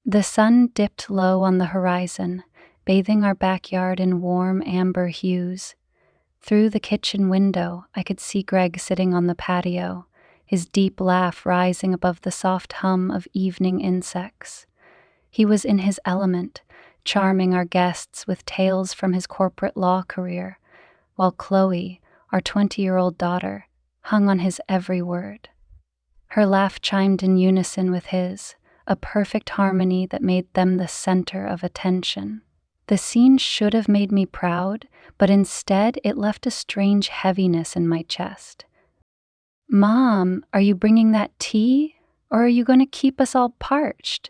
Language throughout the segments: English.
The sun dipped low on the horizon, bathing our backyard in warm amber hues. Through the kitchen window, I could see Greg sitting on the patio, his deep laugh rising above the soft hum of evening insects. He was in his element, charming our guests with tales from his corporate law career, while Chloe, our 20-year-old daughter, hung on his every word. Her laugh chimed in unison with his, a perfect harmony that made them the center of attention. The scene should have made me proud, but instead it left a strange heaviness in my chest. "Mom, are you bringing that tea? Or are you going to keep us all parched?"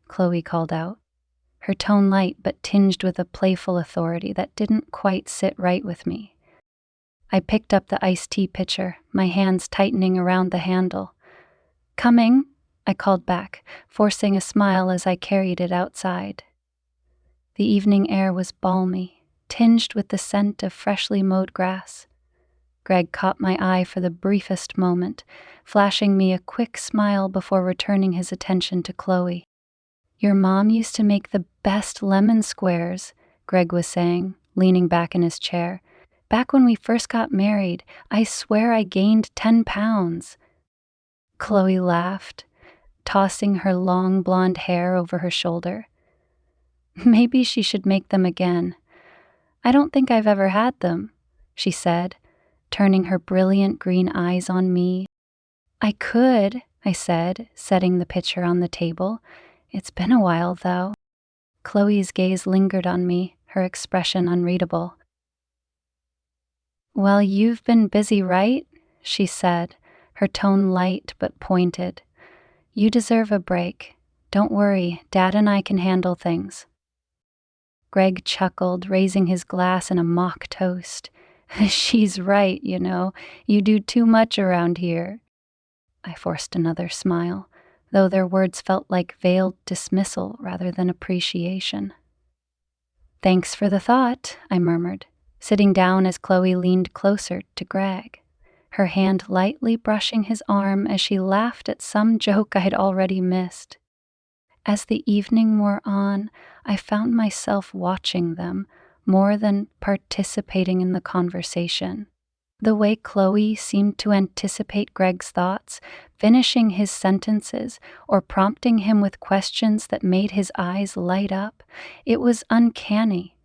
Chloe called out, her tone light but tinged with a playful authority that didn't quite sit right with me. I picked up the iced tea pitcher, my hands tightening around the handle. "Coming," I called back, forcing a smile as I carried it outside. The evening air was balmy, tinged with the scent of freshly mowed grass. Greg caught my eye for the briefest moment, flashing me a quick smile before returning his attention to Chloe. "Your mom used to make the best lemon squares," Greg was saying, leaning back in his chair. "Back when we first got married, I swear I gained 10 pounds. Chloe laughed, tossing her long blonde hair over her shoulder. "Maybe she should make them again. I don't think I've ever had them," she said, turning her brilliant green eyes on me. "I could," I said, setting the pitcher on the table. "It's been a while, though." Chloe's gaze lingered on me, her expression unreadable. "Well, you've been busy, right?" she said, her tone light but pointed. "You deserve a break. Don't worry, Dad and I can handle things." Greg chuckled, raising his glass in a mock toast. "She's right, you know. You do too much around here." I forced another smile, though their words felt like veiled dismissal rather than appreciation. "Thanks for the thought," I murmured, sitting down as Chloe leaned closer to Greg, her hand lightly brushing his arm as she laughed at some joke I'd already missed. As the evening wore on, I found myself watching them more than participating in the conversation. The way Chloe seemed to anticipate Greg's thoughts, finishing his sentences or prompting him with questions that made his eyes light up, it was uncanny.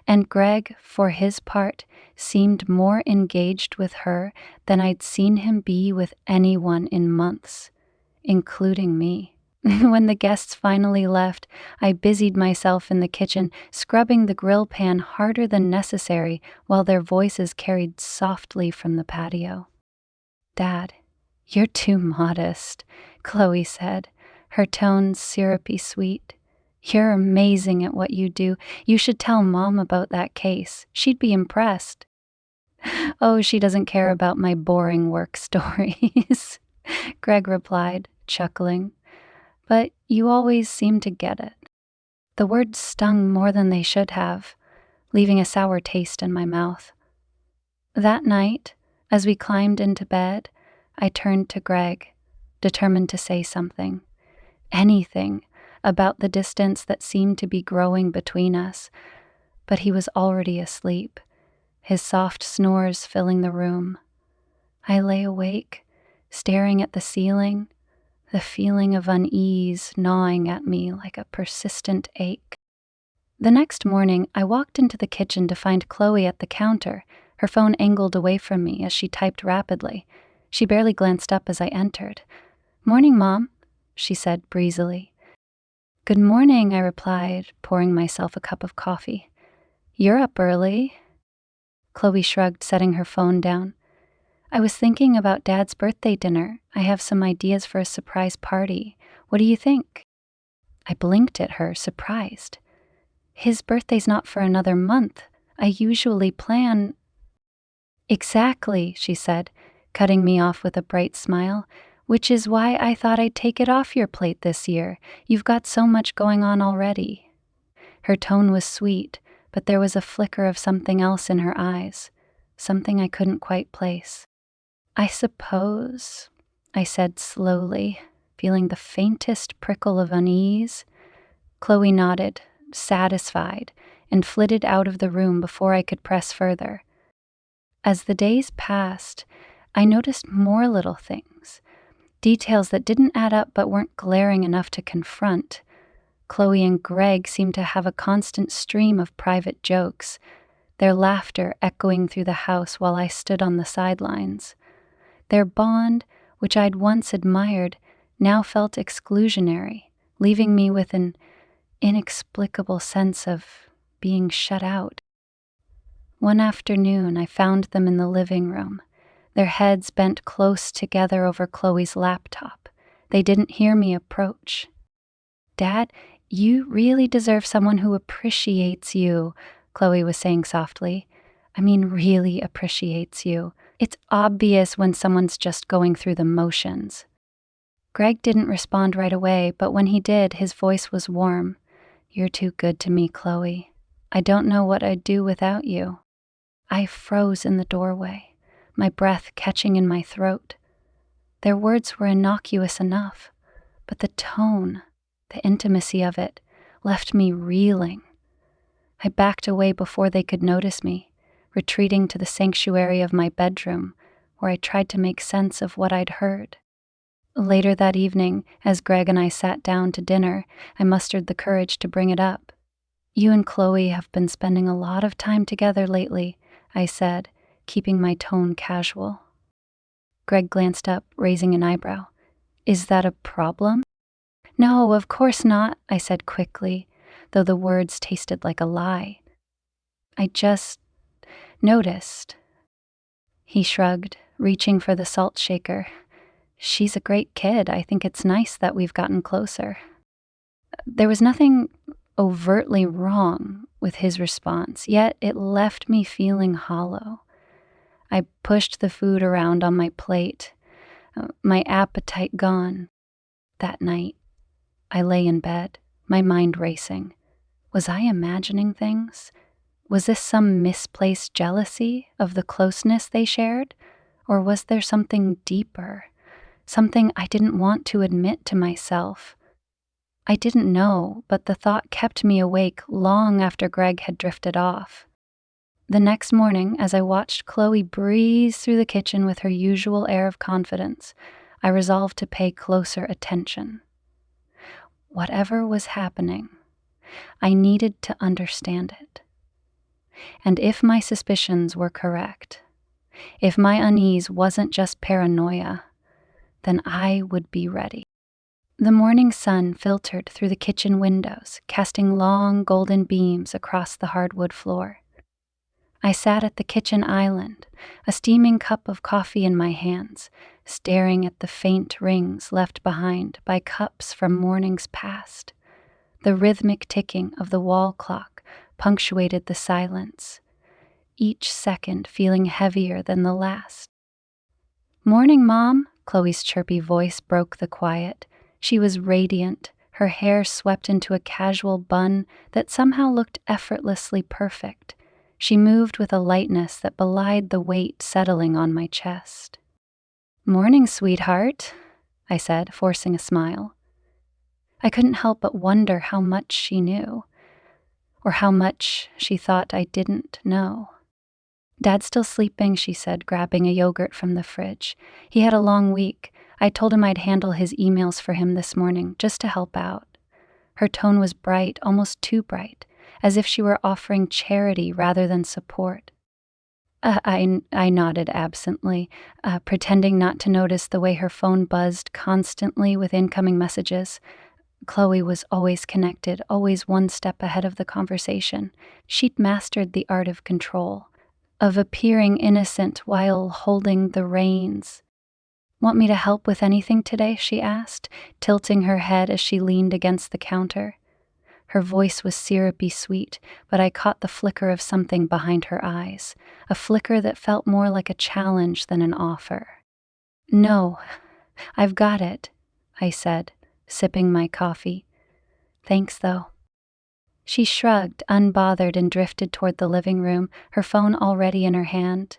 And Greg, for his part, seemed more engaged with her than I'd seen him be with anyone in months, including me. When the guests finally left, I busied myself in the kitchen, scrubbing the grill pan harder than necessary while their voices carried softly from the patio. "Dad, you're too modest," Chloe said, her tone syrupy sweet. "You're amazing at what you do. You should tell Mom about that case. She'd be impressed." "Oh, she doesn't care about my boring work stories," Greg replied, chuckling. "But you always seem to get it." The words stung more than they should have, leaving a sour taste in my mouth. That night, as we climbed into bed, I turned to Greg, determined to say something, anything, about the distance that seemed to be growing between us, but he was already asleep, his soft snores filling the room. I lay awake, staring at the ceiling, the feeling of unease gnawing at me like a persistent ache. The next morning, I walked into the kitchen to find Chloe at the counter, her phone angled away from me as she typed rapidly. She barely glanced up as I entered. "Morning, Mom," she said breezily. "Good morning," I replied, pouring myself a cup of coffee. "You're up early." Chloe shrugged, setting her phone down. "I was thinking about Dad's birthday dinner. I have some ideas for a surprise party. What do you think?" I blinked at her, surprised. "His birthday's not for another month. I usually plan—" "Exactly," she said, cutting me off with a bright smile, "which is why I thought I'd take it off your plate this year. You've got so much going on already." Her tone was sweet, but there was a flicker of something else in her eyes, something I couldn't quite place. "I suppose," I said slowly, feeling the faintest prickle of unease, Chloe nodded, satisfied, and flitted out of the room before I could press further. As the days passed, I noticed more little things, details that didn't add up but weren't glaring enough to confront. Chloe and Greg seemed to have a constant stream of private jokes, their laughter echoing through the house while I stood on the sidelines. Their bond, which I'd once admired, now felt exclusionary, leaving me with an inexplicable sense of being shut out. One afternoon, I found them in the living room, their heads bent close together over Chloe's laptop. They didn't hear me approach. "Dad, you really deserve someone who appreciates you," Chloe was saying softly. "I mean, really appreciates you. It's obvious when someone's just going through the motions." Greg didn't respond right away, but when he did, his voice was warm. "You're too good to me, Chloe. I don't know what I'd do without you." I froze in the doorway, my breath catching in my throat. Their words were innocuous enough, but the tone, the intimacy of it, left me reeling. I backed away before they could notice me, retreating to the sanctuary of my bedroom, where I tried to make sense of what I'd heard. Later that evening, as Greg and I sat down to dinner, I mustered the courage to bring it up. "You and Chloe have been spending a lot of time together lately," I said, keeping my tone casual. Greg glanced up, raising an eyebrow. "Is that a problem?" "No, of course not," I said quickly, though the words tasted like a lie. "I just noticed." He shrugged, reaching for the salt shaker. "She's a great kid. I think it's nice that we've gotten closer." There was nothing overtly wrong with his response, yet it left me feeling hollow. I pushed the food around on my plate, my appetite gone. That night, I lay in bed, my mind racing. Was I imagining things? Was this some misplaced jealousy of the closeness they shared? Or was there something deeper, something I didn't want to admit to myself? I didn't know, but the thought kept me awake long after Greg had drifted off. The next morning, as I watched Chloe breeze through the kitchen with her usual air of confidence, I resolved to pay closer attention. Whatever was happening, I needed to understand it. And if my suspicions were correct, if my unease wasn't just paranoia, then I would be ready. The morning sun filtered through the kitchen windows, casting long golden beams across the hardwood floor. I sat at the kitchen island, a steaming cup of coffee in my hands, staring at the faint rings left behind by cups from mornings past. The rhythmic ticking of the wall clock punctuated the silence, each second feeling heavier than the last. "Morning, Mom," Chloe's chirpy voice broke the quiet. She was radiant, her hair swept into a casual bun that somehow looked effortlessly perfect. She moved with a lightness that belied the weight settling on my chest. "Morning, sweetheart," I said, forcing a smile. I couldn't help but wonder how much she knew, or how much she thought I didn't know. "Dad's still sleeping," she said, grabbing a yogurt from the fridge. "He had a long week. I told him I'd handle his emails for him this morning, just to help out." Her tone was bright, almost too bright, as if she were offering charity rather than support. I nodded absently, pretending not to notice the way her phone buzzed constantly with incoming messages. Chloe was always connected, always one step ahead of the conversation. She'd mastered the art of control, of appearing innocent while holding the reins. "Want me to help with anything today?" she asked, tilting her head as she leaned against the counter. Her voice was syrupy sweet, but I caught the flicker of something behind her eyes, a flicker that felt more like a challenge than an offer. "No, I've got it," I said, sipping my coffee. "Thanks, though." She shrugged, unbothered, and drifted toward the living room, her phone already in her hand.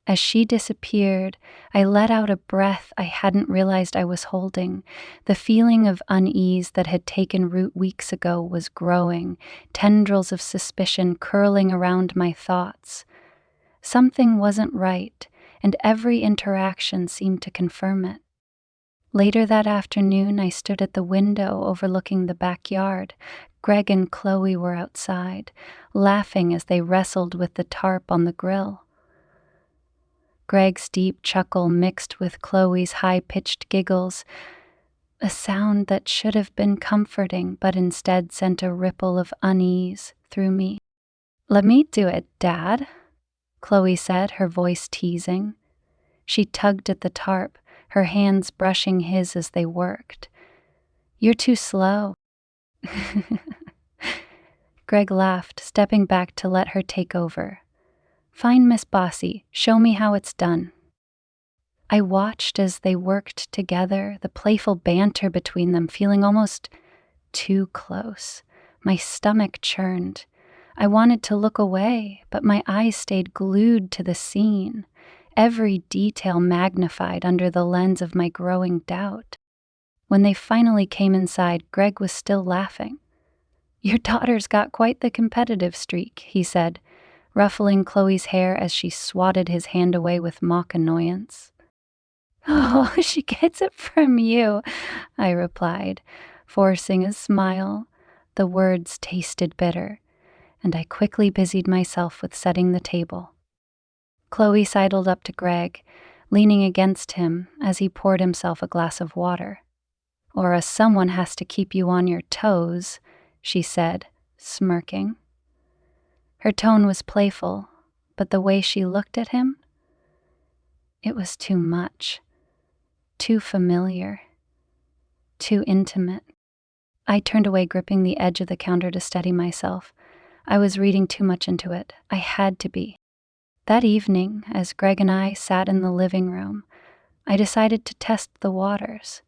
As she disappeared, I let out a breath I hadn't realized I was holding. The feeling of unease that had taken root weeks ago was growing, tendrils of suspicion curling around my thoughts. Something wasn't right, and every interaction seemed to confirm it. Later that afternoon, I stood at the window overlooking the backyard. Greg and Chloe were outside, laughing as they wrestled with the tarp on the grill. Greg's deep chuckle mixed with Chloe's high-pitched giggles, a sound that should have been comforting but instead sent a ripple of unease through me. "Let me do it, Dad," Chloe said, her voice teasing. She tugged at the tarp, her hands brushing his as they worked. "You're too slow." Greg laughed, stepping back to let her take over. "Fine, Miss Bossy, show me how it's done." I watched as they worked together, the playful banter between them feeling almost too close. My stomach churned. I wanted to look away, but my eyes stayed glued to the scene, every detail magnified under the lens of my growing doubt. When they finally came inside, Greg was still laughing. "Your daughter's got quite the competitive streak," he said, ruffling Chloe's hair as she swatted his hand away with mock annoyance. "Oh, she gets it from you," I replied, forcing a smile. The words tasted bitter, and I quickly busied myself with setting the table. Chloe sidled up to Greg, leaning against him as he poured himself a glass of water. "Someone has to keep you on your toes," she said, smirking. Her tone was playful, but the way she looked at him, it was too much. Too familiar. Too intimate. I turned away, gripping the edge of the counter to steady myself. I was reading too much into it. I had to be. That evening, as Greg and I sat in the living room, I decided to test the waters.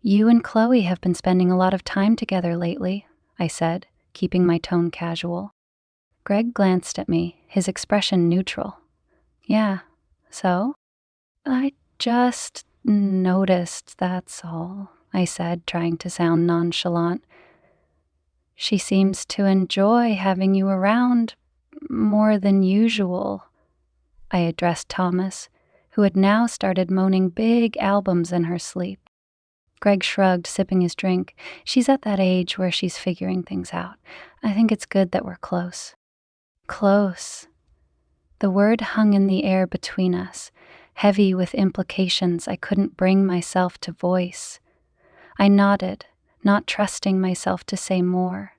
"You and Chloe have been spending a lot of time together lately," I said, keeping my tone casual. Greg glanced at me, his expression neutral. "Yeah, so?" "I just noticed, that's all," I said, trying to sound nonchalant. "She seems to enjoy having you around more than usual." I addressed Thomas, who had now started moaning big albums in her sleep. Greg shrugged, sipping his drink. "She's at that age where she's figuring things out. I think it's good that we're close." Close. The word hung in the air between us, heavy with implications I couldn't bring myself to voice. I nodded, not trusting myself to say more.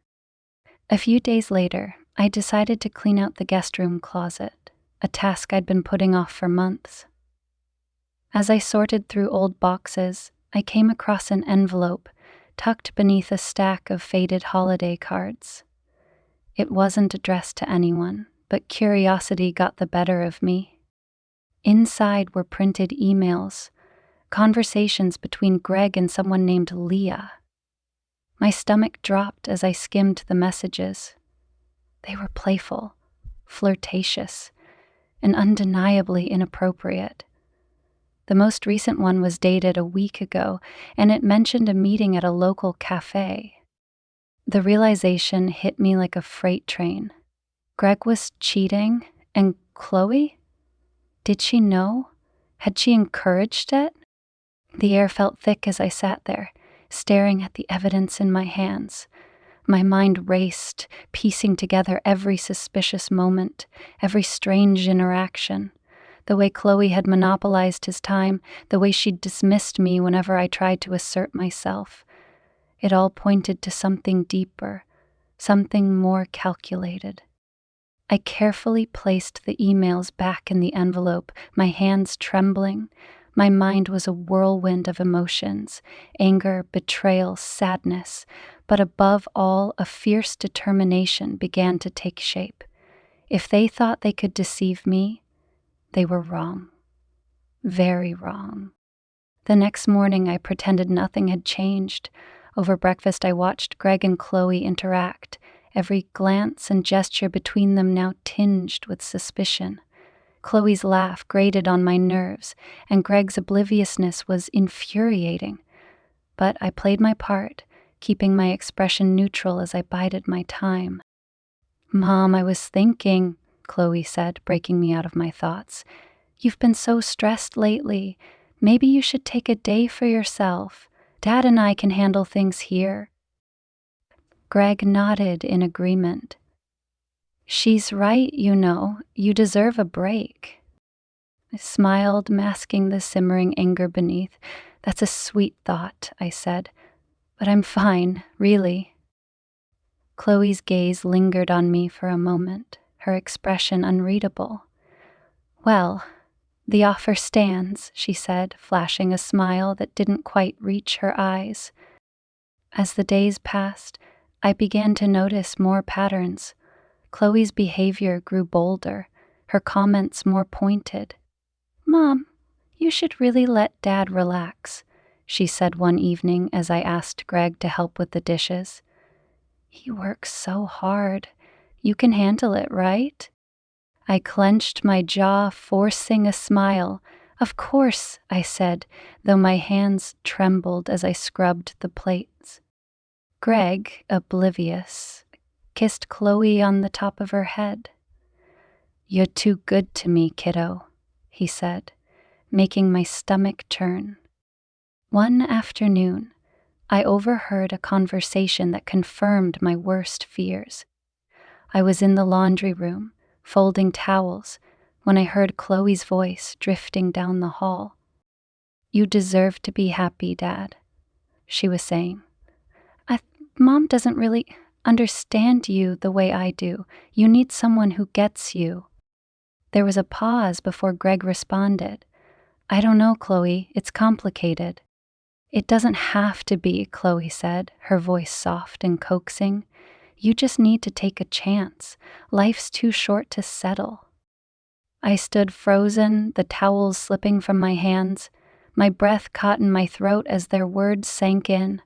A few days later, I decided to clean out the guest room closet, a task I'd been putting off for months. As I sorted through old boxes, I came across an envelope tucked beneath a stack of faded holiday cards. It wasn't addressed to anyone, but curiosity got the better of me. Inside were printed emails, conversations between Greg and someone named Leah. My stomach dropped as I skimmed the messages. They were playful, flirtatious, and undeniably inappropriate. The most recent one was dated a week ago, and it mentioned a meeting at a local cafe. The realization hit me like a freight train. Greg was cheating, and Chloe? Did she know? Had she encouraged it? The air felt thick as I sat there, staring at the evidence in my hands. My mind raced, piecing together every suspicious moment, every strange interaction. The way Chloe had monopolized his time, the way she'd dismissed me whenever I tried to assert myself. It all pointed to something deeper, something more calculated. I carefully placed the emails back in the envelope, my hands trembling. My mind was a whirlwind of emotions, anger, betrayal, sadness, but above all, a fierce determination began to take shape. If they thought they could deceive me, they were wrong. Very wrong. The next morning, I pretended nothing had changed. Over breakfast, I watched Greg and Chloe interact, every glance and gesture between them now tinged with suspicion. Chloe's laugh grated on my nerves, and Greg's obliviousness was infuriating. But I played my part, keeping my expression neutral as I bided my time. "Mom, I was thinking," Chloe said, breaking me out of my thoughts. "You've been so stressed lately. Maybe you should take a day for yourself. Dad and I can handle things here." Greg nodded in agreement. "She's right, you deserve a break." I smiled, masking the simmering anger beneath. "That's a sweet thought," I said. "But I'm fine, really." Chloe's gaze lingered on me for a moment, her expression unreadable. "Well, the offer stands," she said, flashing a smile that didn't quite reach her eyes. As the days passed, I began to notice more patterns. Chloe's behavior grew bolder, her comments more pointed. "Mom, you should really let Dad relax," she said one evening as I asked Greg to help with the dishes. "He works so hard. You can handle it, right?" I clenched my jaw, forcing a smile. "Of course," I said, though my hands trembled as I scrubbed the plates. Greg, oblivious, kissed Chloe on the top of her head. "You're too good to me, kiddo," he said, making my stomach turn. One afternoon, I overheard a conversation that confirmed my worst fears. I was in the laundry room, folding towels, when I heard Chloe's voice drifting down the hall. "You deserve to be happy, Dad," she was saying. "Mom doesn't really understand you the way I do. You need someone who gets you." There was a pause before Greg responded. "I don't know, Chloe. It's complicated." "It doesn't have to be," Chloe said, her voice soft and coaxing. "You just need to take a chance. Life's too short to settle." I stood frozen, the towels slipping from my hands. My breath caught in my throat as their words sank in.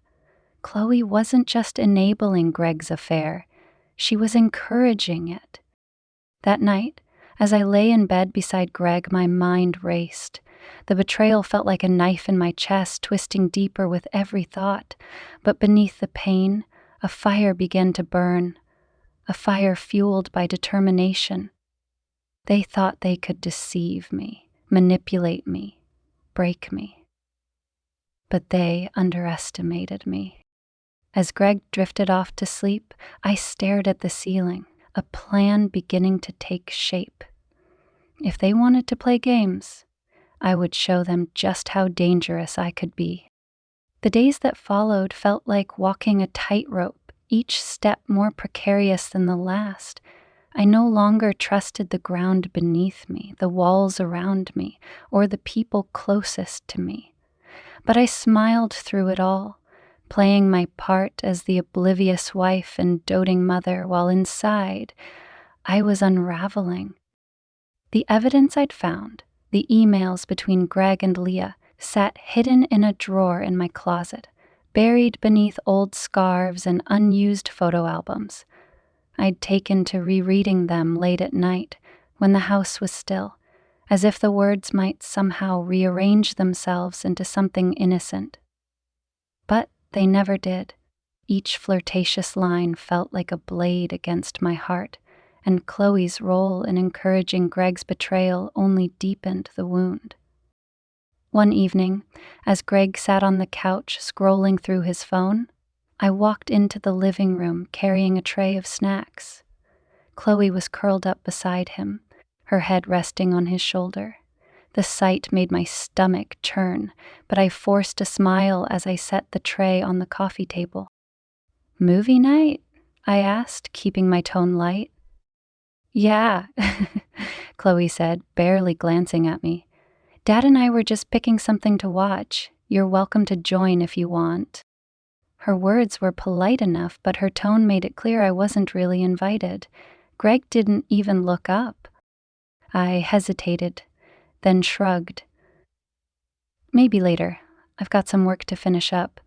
Chloe wasn't just enabling Greg's affair. She was encouraging it. That night, as I lay in bed beside Greg, my mind raced. The betrayal felt like a knife in my chest, twisting deeper with every thought. But beneath the pain, a fire began to burn, a fire fueled by determination. They thought they could deceive me, manipulate me, break me. But they underestimated me. As Greg drifted off to sleep, I stared at the ceiling, a plan beginning to take shape. If they wanted to play games, I would show them just how dangerous I could be. The days that followed felt like walking a tightrope, each step more precarious than the last. I no longer trusted the ground beneath me, the walls around me, or the people closest to me. But I smiled through it all, playing my part as the oblivious wife and doting mother, while inside, I was unraveling. The evidence I'd found, the emails between Greg and Leah, sat hidden in a drawer in my closet, buried beneath old scarves and unused photo albums. I'd taken to rereading them late at night, when the house was still, as if the words might somehow rearrange themselves into something innocent. But they never did. Each flirtatious line felt like a blade against my heart, and Chloe's role in encouraging Greg's betrayal only deepened the wound. One evening, as Greg sat on the couch scrolling through his phone, I walked into the living room carrying a tray of snacks. Chloe was curled up beside him, her head resting on his shoulder. The sight made my stomach churn, but I forced a smile as I set the tray on the coffee table. "Movie night?" I asked, keeping my tone light. "Yeah," Chloe said, barely glancing at me. "Dad and I were just picking something to watch. You're welcome to join if you want." Her words were polite enough, but her tone made it clear I wasn't really invited. Greg didn't even look up. I hesitated, then shrugged. "Maybe later. I've got some work to finish up."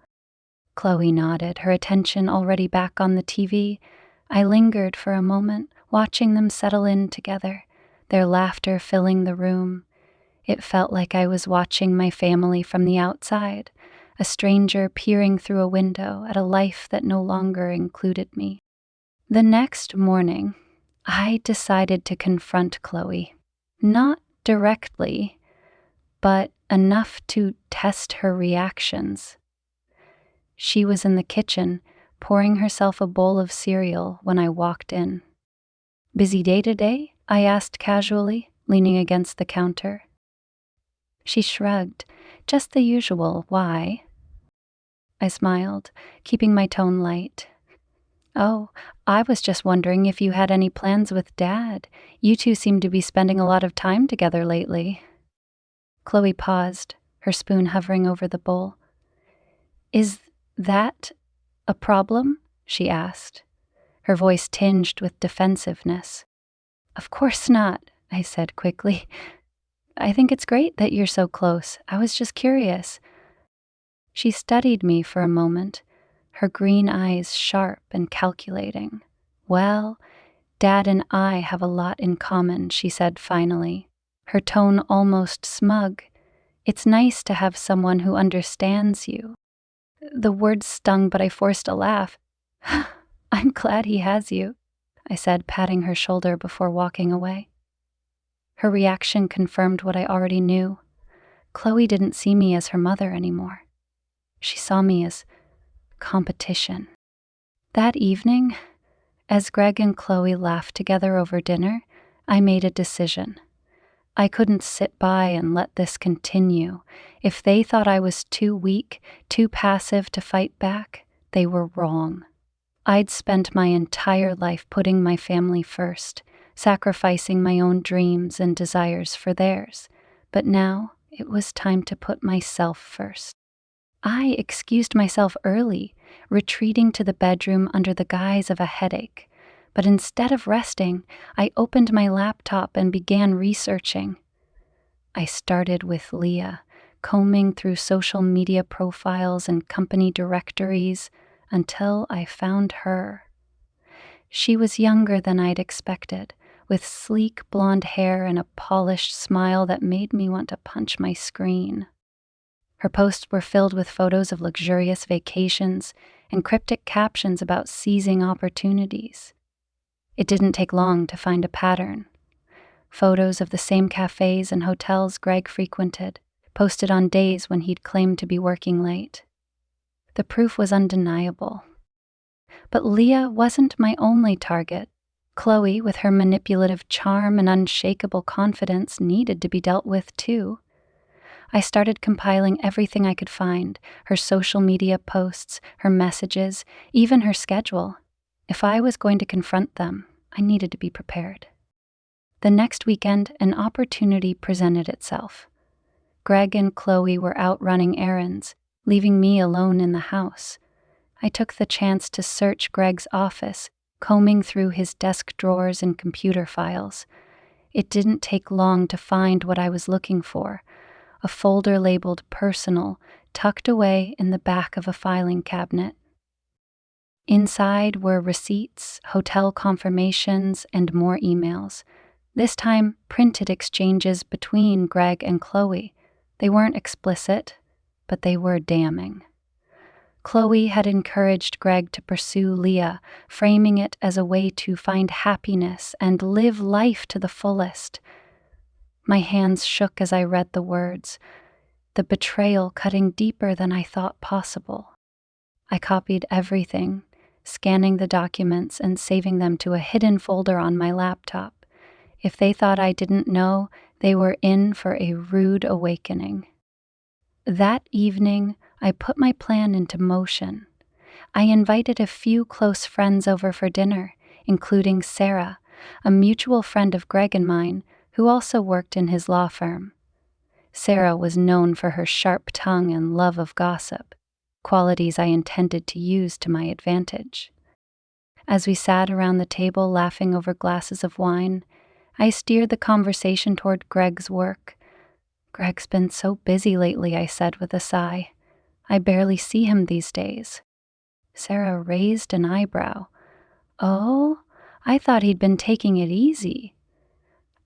Chloe nodded, her attention already back on the TV. I lingered for a moment, watching them settle in together, their laughter filling the room. It felt like I was watching my family from the outside, a stranger peering through a window at a life that no longer included me. The next morning, I decided to confront Chloe. Not directly, but enough to test her reactions. She was in the kitchen, pouring herself a bowl of cereal when I walked in. "Busy day today?" I asked casually, leaning against the counter. She shrugged. "Just the usual. Why?" I smiled, keeping my tone light. "Oh, I was just wondering if you had any plans with Dad. You two seem to be spending a lot of time together lately." Chloe paused, her spoon hovering over the bowl. "Is that a problem?" she asked, her voice tinged with defensiveness. "Of course not," I said quickly. "I think it's great that you're so close. I was just curious." She studied me for a moment, her green eyes sharp and calculating. "Well, Dad and I have a lot in common," she said finally, her tone almost smug. "It's nice to have someone who understands you." The words stung, but I forced a laugh. "I'm glad he has you," I said, patting her shoulder before walking away. Her reaction confirmed what I already knew. Chloe didn't see me as her mother anymore. She saw me as competition. That evening, as Greg and Chloe laughed together over dinner, I made a decision. I couldn't sit by and let this continue. If they thought I was too weak, too passive to fight back, they were wrong. I'd spent my entire life putting my family first, sacrificing my own dreams and desires for theirs. But now it was time to put myself first. I excused myself early, retreating to the bedroom under the guise of a headache. But instead of resting, I opened my laptop and began researching. I started with Leah, combing through social media profiles and company directories until I found her. She was younger than I'd expected, with sleek blonde hair and a polished smile that made me want to punch my screen. Her posts were filled with photos of luxurious vacations and cryptic captions about seizing opportunities. It didn't take long to find a pattern. Photos of the same cafes and hotels Greg frequented, posted on days when he'd claimed to be working late. The proof was undeniable. But Leah wasn't my only target. Chloe, with her manipulative charm and unshakable confidence, needed to be dealt with too. I started compiling everything I could find, her social media posts, her messages, even her schedule. If I was going to confront them, I needed to be prepared. The next weekend, an opportunity presented itself. Greg and Chloe were out running errands, leaving me alone in the house. I took the chance to search Greg's office, combing through his desk drawers and computer files. It didn't take long to find what I was looking for, a folder labeled personal, tucked away in the back of a filing cabinet. Inside were receipts, hotel confirmations, and more emails. This time, printed exchanges between Greg and Chloe. They weren't explicit, but they were damning. Chloe had encouraged Greg to pursue Leah, framing it as a way to find happiness and live life to the fullest. My hands shook as I read the words, the betrayal cutting deeper than I thought possible. I copied everything, scanning the documents and saving them to a hidden folder on my laptop. If they thought I didn't know, they were in for a rude awakening. That evening, I put my plan into motion. I invited a few close friends over for dinner, including Sarah, a mutual friend of Greg and mine, who also worked in his law firm. Sarah was known for her sharp tongue and love of gossip, qualities I intended to use to my advantage. As we sat around the table laughing over glasses of wine, I steered the conversation toward Greg's work. "Greg's been so busy lately," I said with a sigh. "I barely see him these days." Sarah raised an eyebrow. "Oh, I thought he'd been taking it easy."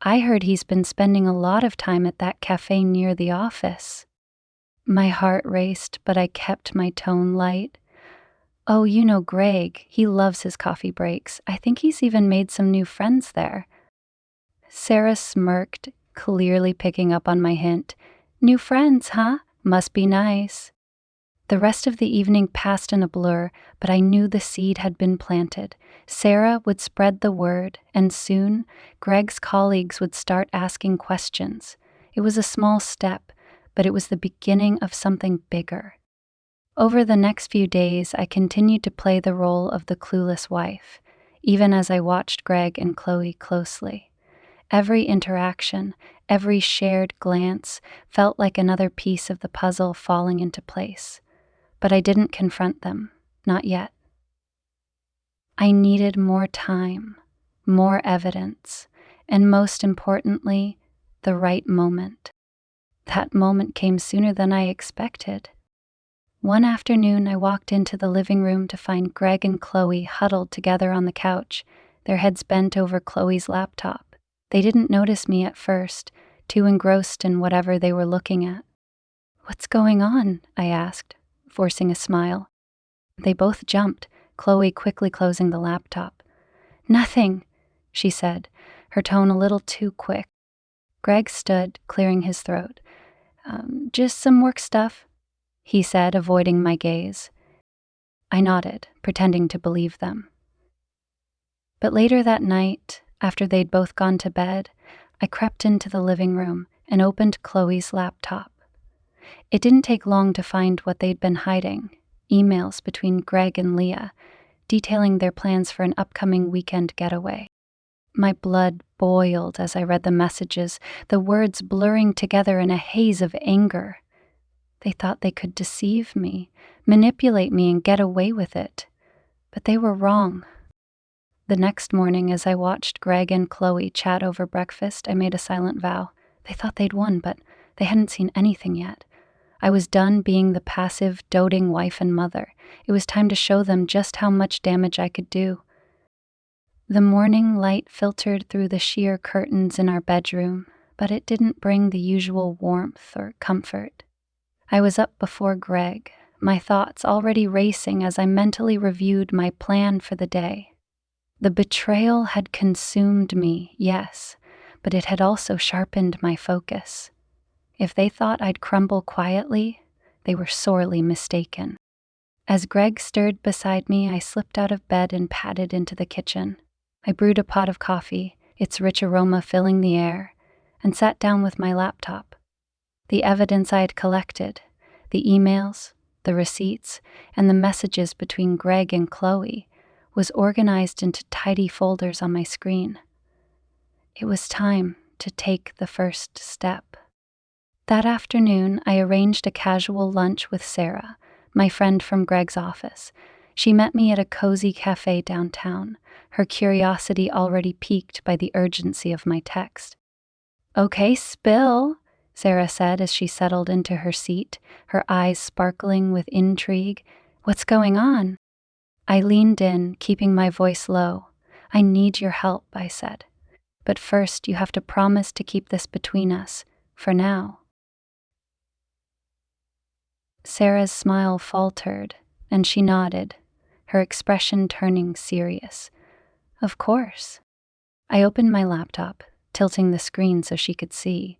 I heard he's been spending a lot of time at that cafe near the office. My heart raced, but I kept my tone light. Oh, you know Greg. He loves his coffee breaks. I think he's even made some new friends there. Sarah smirked, clearly picking up on my hint. New friends, huh? Must be nice. The rest of the evening passed in a blur, but I knew the seed had been planted. Sarah would spread the word, and soon Greg's colleagues would start asking questions. It was a small step, but it was the beginning of something bigger. Over the next few days, I continued to play the role of the clueless wife, even as I watched Greg and Chloe closely. Every interaction, every shared glance felt like another piece of the puzzle falling into place. But I didn't confront them, not yet. I needed more time, more evidence, and most importantly, the right moment. That moment came sooner than I expected. One afternoon, I walked into the living room to find Greg and Chloe huddled together on the couch, their heads bent over Chloe's laptop. They didn't notice me at first, too engrossed in whatever they were looking at. "What's going on?" I asked, forcing a smile. They both jumped, Chloe quickly closing the laptop. "Nothing," she said, her tone a little too quick. Greg stood, clearing his throat. Just some work stuff," he said, avoiding my gaze. I nodded, pretending to believe them. But later that night, after they'd both gone to bed, I crept into the living room and opened Chloe's laptop. It didn't take long to find what they'd been hiding, emails between Greg and Leah, detailing their plans for an upcoming weekend getaway. My blood boiled as I read the messages, the words blurring together in a haze of anger. They thought they could deceive me, manipulate me, and get away with it. But they were wrong. The next morning, as I watched Greg and Chloe chat over breakfast, I made a silent vow. They thought they'd won, but they hadn't seen anything yet. I was done being the passive, doting wife and mother. It was time to show them just how much damage I could do. The morning light filtered through the sheer curtains in our bedroom, but it didn't bring the usual warmth or comfort. I was up before Greg, my thoughts already racing as I mentally reviewed my plan for the day. The betrayal had consumed me, yes, but it had also sharpened my focus. If they thought I'd crumble quietly, they were sorely mistaken. As Greg stirred beside me, I slipped out of bed and padded into the kitchen. I brewed a pot of coffee, its rich aroma filling the air, and sat down with my laptop. The evidence I had collected, the emails, the receipts, and the messages between Greg and Chloe, was organized into tidy folders on my screen. It was time to take the first step. That afternoon, I arranged a casual lunch with Sarah, my friend from Greg's office. She met me at a cozy cafe downtown, her curiosity already piqued by the urgency of my text. "Okay, spill," Sarah said as she settled into her seat, her eyes sparkling with intrigue. "What's going on?" I leaned in, keeping my voice low. "I need your help," I said. "But first, you have to promise to keep this between us, for now." Sarah's smile faltered, and she nodded, her expression turning serious. "Of course." I opened my laptop, tilting the screen so she could see.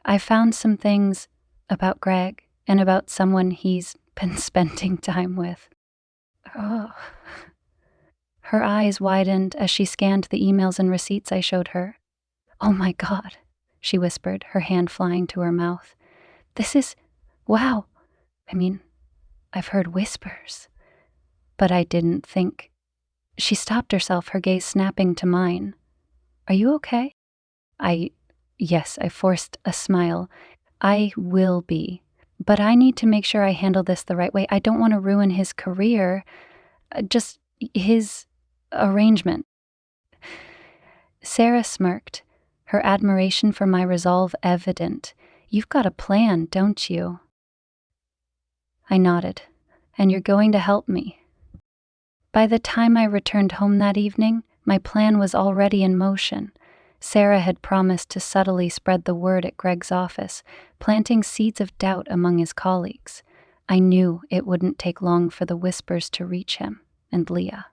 I found some things about Greg and about someone he's been spending time with. Oh. Her eyes widened as she scanned the emails and receipts I showed her. "Oh my God," she whispered, her hand flying to her mouth. "This is... wow. I mean, I've heard whispers." But I didn't think. She stopped herself, her gaze snapping to mine. "Are you okay?" Yes, I forced a smile. "I will be. But I need to make sure I handle this the right way. I don't want to ruin his career. Just his arrangement." Sarah smirked, her admiration for my resolve evident. "You've got a plan, don't you?" I nodded. "And you're going to help me." By the time I returned home that evening, my plan was already in motion. Sarah had promised to subtly spread the word at Greg's office, planting seeds of doubt among his colleagues. I knew it wouldn't take long for the whispers to reach him and Leah.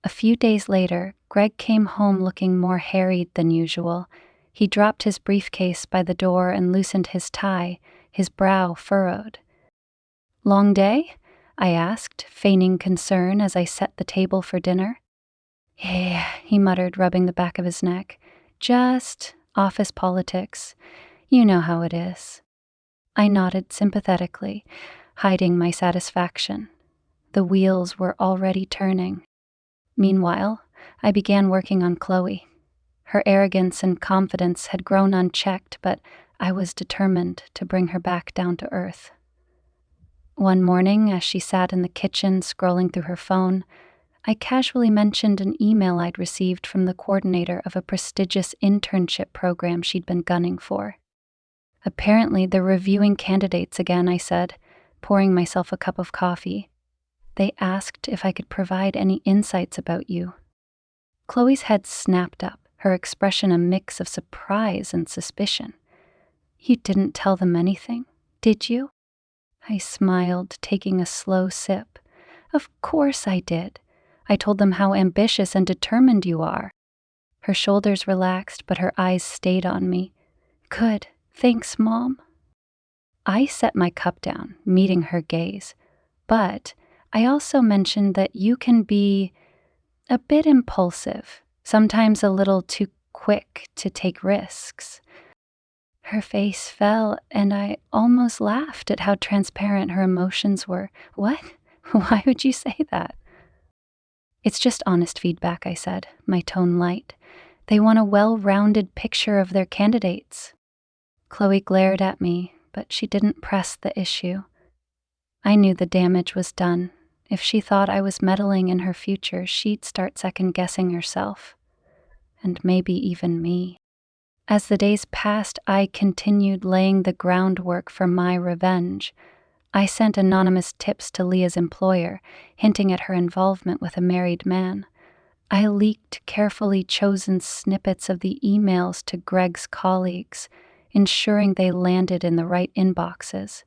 A few days later, Greg came home looking more harried than usual. He dropped his briefcase by the door and loosened his tie, his brow furrowed. "Long day?" I asked, feigning concern as I set the table for dinner. "Yeah," he muttered, rubbing the back of his neck. "Just office politics. You know how it is." I nodded sympathetically, hiding my satisfaction. The wheels were already turning. Meanwhile, I began working on Chloe. Her arrogance and confidence had grown unchecked, but I was determined to bring her back down to earth. One morning, as she sat in the kitchen scrolling through her phone, I casually mentioned an email I'd received from the coordinator of a prestigious internship program she'd been gunning for. "Apparently, they're reviewing candidates again," I said, pouring myself a cup of coffee. "They asked if I could provide any insights about you." Chloe's head snapped up, her expression a mix of surprise and suspicion. "You didn't tell them anything, did you?" I smiled, taking a slow sip. "Of course I did. I told them how ambitious and determined you are." Her shoulders relaxed, but her eyes stayed on me. "Good. Thanks, Mom." I set my cup down, meeting her gaze. "But I also mentioned that you can be a bit impulsive, sometimes a little too quick to take risks." Her face fell, and I almost laughed at how transparent her emotions were. "What? Why would you say that?" "It's just honest feedback," I said, my tone light. "They want a well-rounded picture of their candidates." Chloe glared at me, but she didn't press the issue. I knew the damage was done. If she thought I was meddling in her future, she'd start second-guessing herself. And maybe even me. As the days passed, I continued laying the groundwork for my revenge. I sent anonymous tips to Leah's employer, hinting at her involvement with a married man. I leaked carefully chosen snippets of the emails to Greg's colleagues, ensuring they landed in the right inboxes.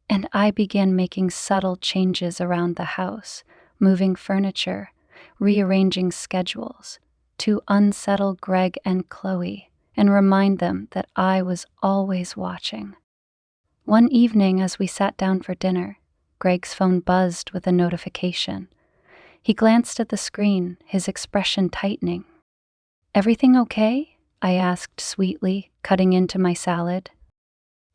And I began making subtle changes around the house, moving furniture, rearranging schedules, to unsettle Greg and Chloe and remind them that I was always watching. One evening, as we sat down for dinner, Greg's phone buzzed with a notification. He glanced at the screen, his expression tightening. "Everything okay?" I asked sweetly, cutting into my salad.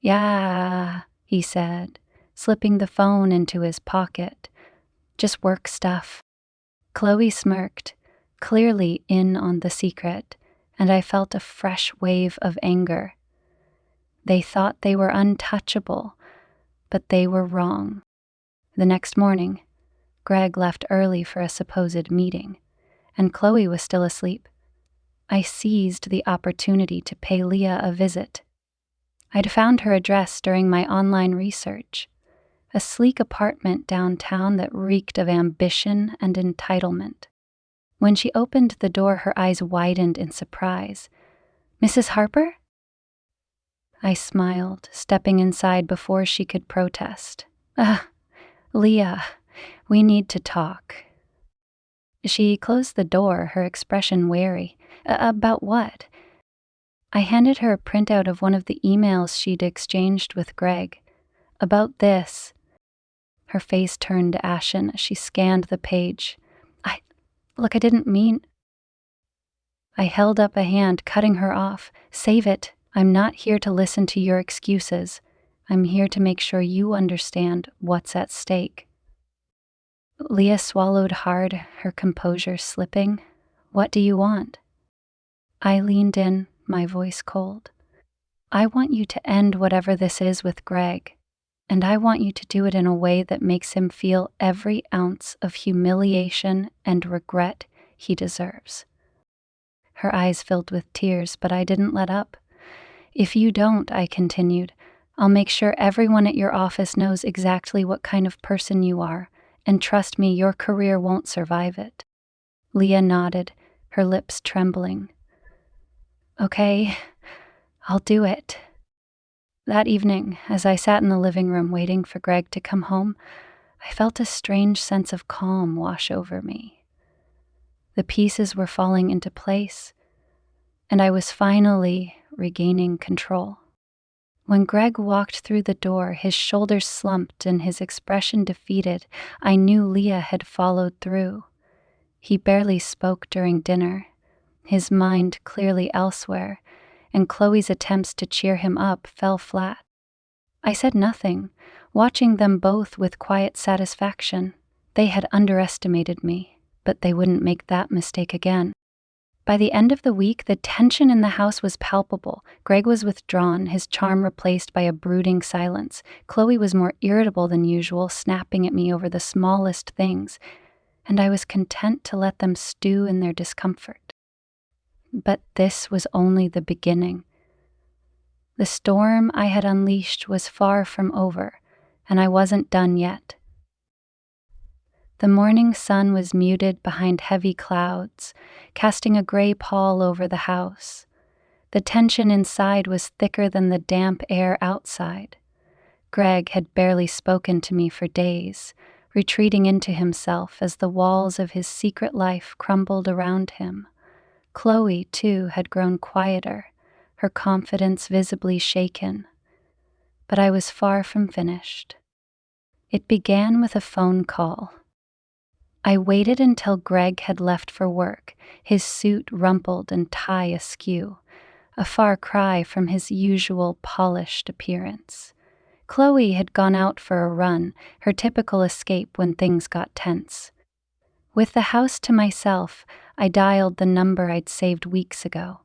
"Yeah," he said, slipping the phone into his pocket. "Just work stuff." Chloe smirked, clearly in on the secret, and I felt a fresh wave of anger. They thought they were untouchable, but they were wrong. The next morning, Greg left early for a supposed meeting, and Chloe was still asleep. I seized the opportunity to pay Leah a visit. I'd found her address during my online research, a sleek apartment downtown that reeked of ambition and entitlement. When she opened the door, her eyes widened in surprise. "Mrs. Harper?" I smiled, stepping inside before she could protest. Leah, we need to talk." She closed the door, her expression wary. About what?" I handed her a printout of one of the emails she'd exchanged with Greg. "About this." Her face turned ashen as she scanned the page. Look, I didn't mean..." I held up a hand, cutting her off. "Save it. I'm not here to listen to your excuses. I'm here to make sure you understand what's at stake." Leah swallowed hard, her composure slipping. "What do you want?" I leaned in, my voice cold. "I want you to end whatever this is with Greg, and I want you to do it in a way that makes him feel every ounce of humiliation and regret he deserves." Her eyes filled with tears, but I didn't let up. "If you don't," I continued, "I'll make sure everyone at your office knows exactly what kind of person you are, and trust me, your career won't survive it." Leah nodded, her lips trembling. Okay, I'll do it. That evening, as I sat in the living room waiting for Greg to come home, I felt a strange sense of calm wash over me. The pieces were falling into place, and I was finally regaining control. When Greg walked through the door, his shoulders slumped and his expression defeated, I knew Leah had followed through. He barely spoke during dinner, his mind clearly elsewhere, and Chloe's attempts to cheer him up fell flat. I said nothing, watching them both with quiet satisfaction. They had underestimated me, but they wouldn't make that mistake again. By the end of the week, the tension in the house was palpable. Greg was withdrawn, his charm replaced by a brooding silence. Chloe was more irritable than usual, snapping at me over the smallest things, and I was content to let them stew in their discomfort. But this was only the beginning. The storm I had unleashed was far from over, and I wasn't done yet. The morning sun was muted behind heavy clouds, casting a gray pall over the house. The tension inside was thicker than the damp air outside. Greg had barely spoken to me for days, retreating into himself as the walls of his secret life crumbled around him. Chloe, too, had grown quieter, her confidence visibly shaken. But I was far from finished. It began with a phone call. I waited until Greg had left for work, his suit rumpled and tie askew, a far cry from his usual polished appearance. Chloe had gone out for a run, her typical escape when things got tense. With the house to myself, I dialed the number I'd saved weeks ago.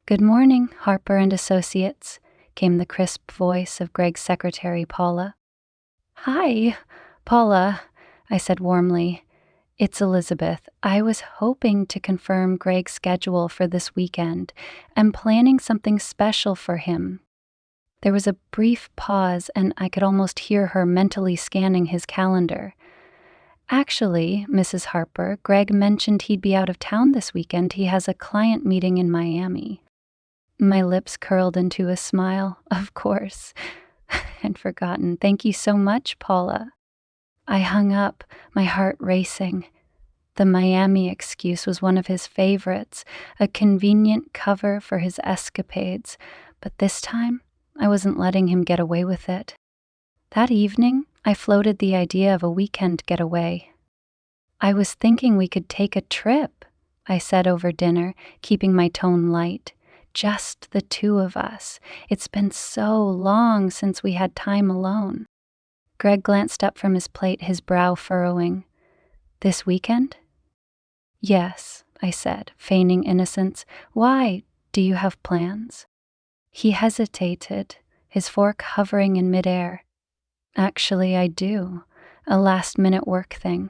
"Good morning, Harper and Associates," came the crisp voice of Greg's secretary, Paula. "Hi, Paula," I said warmly. "It's Elizabeth. I was hoping to confirm Greg's schedule for this weekend. I'm planning something special for him." There was a brief pause, and I could almost hear her mentally scanning his calendar. "Actually, Mrs. Harper, Greg mentioned he'd be out of town this weekend. He has a client meeting in Miami." My lips curled into a smile. Of course. I'd forgotten. "Thank you so much, Paula." I hung up, my heart racing. The Miami excuse was one of his favorites, a convenient cover for his escapades, but this time I wasn't letting him get away with it. That evening, I floated the idea of a weekend getaway. "I was thinking we could take a trip," I said over dinner, keeping my tone light. "Just the two of us. It's been so long since we had time alone." Greg glanced up from his plate, his brow furrowing. "This weekend?" "Yes," I said, feigning innocence. "Why? Do you have plans?" He hesitated, his fork hovering in midair. "Actually, I do. A last-minute work thing.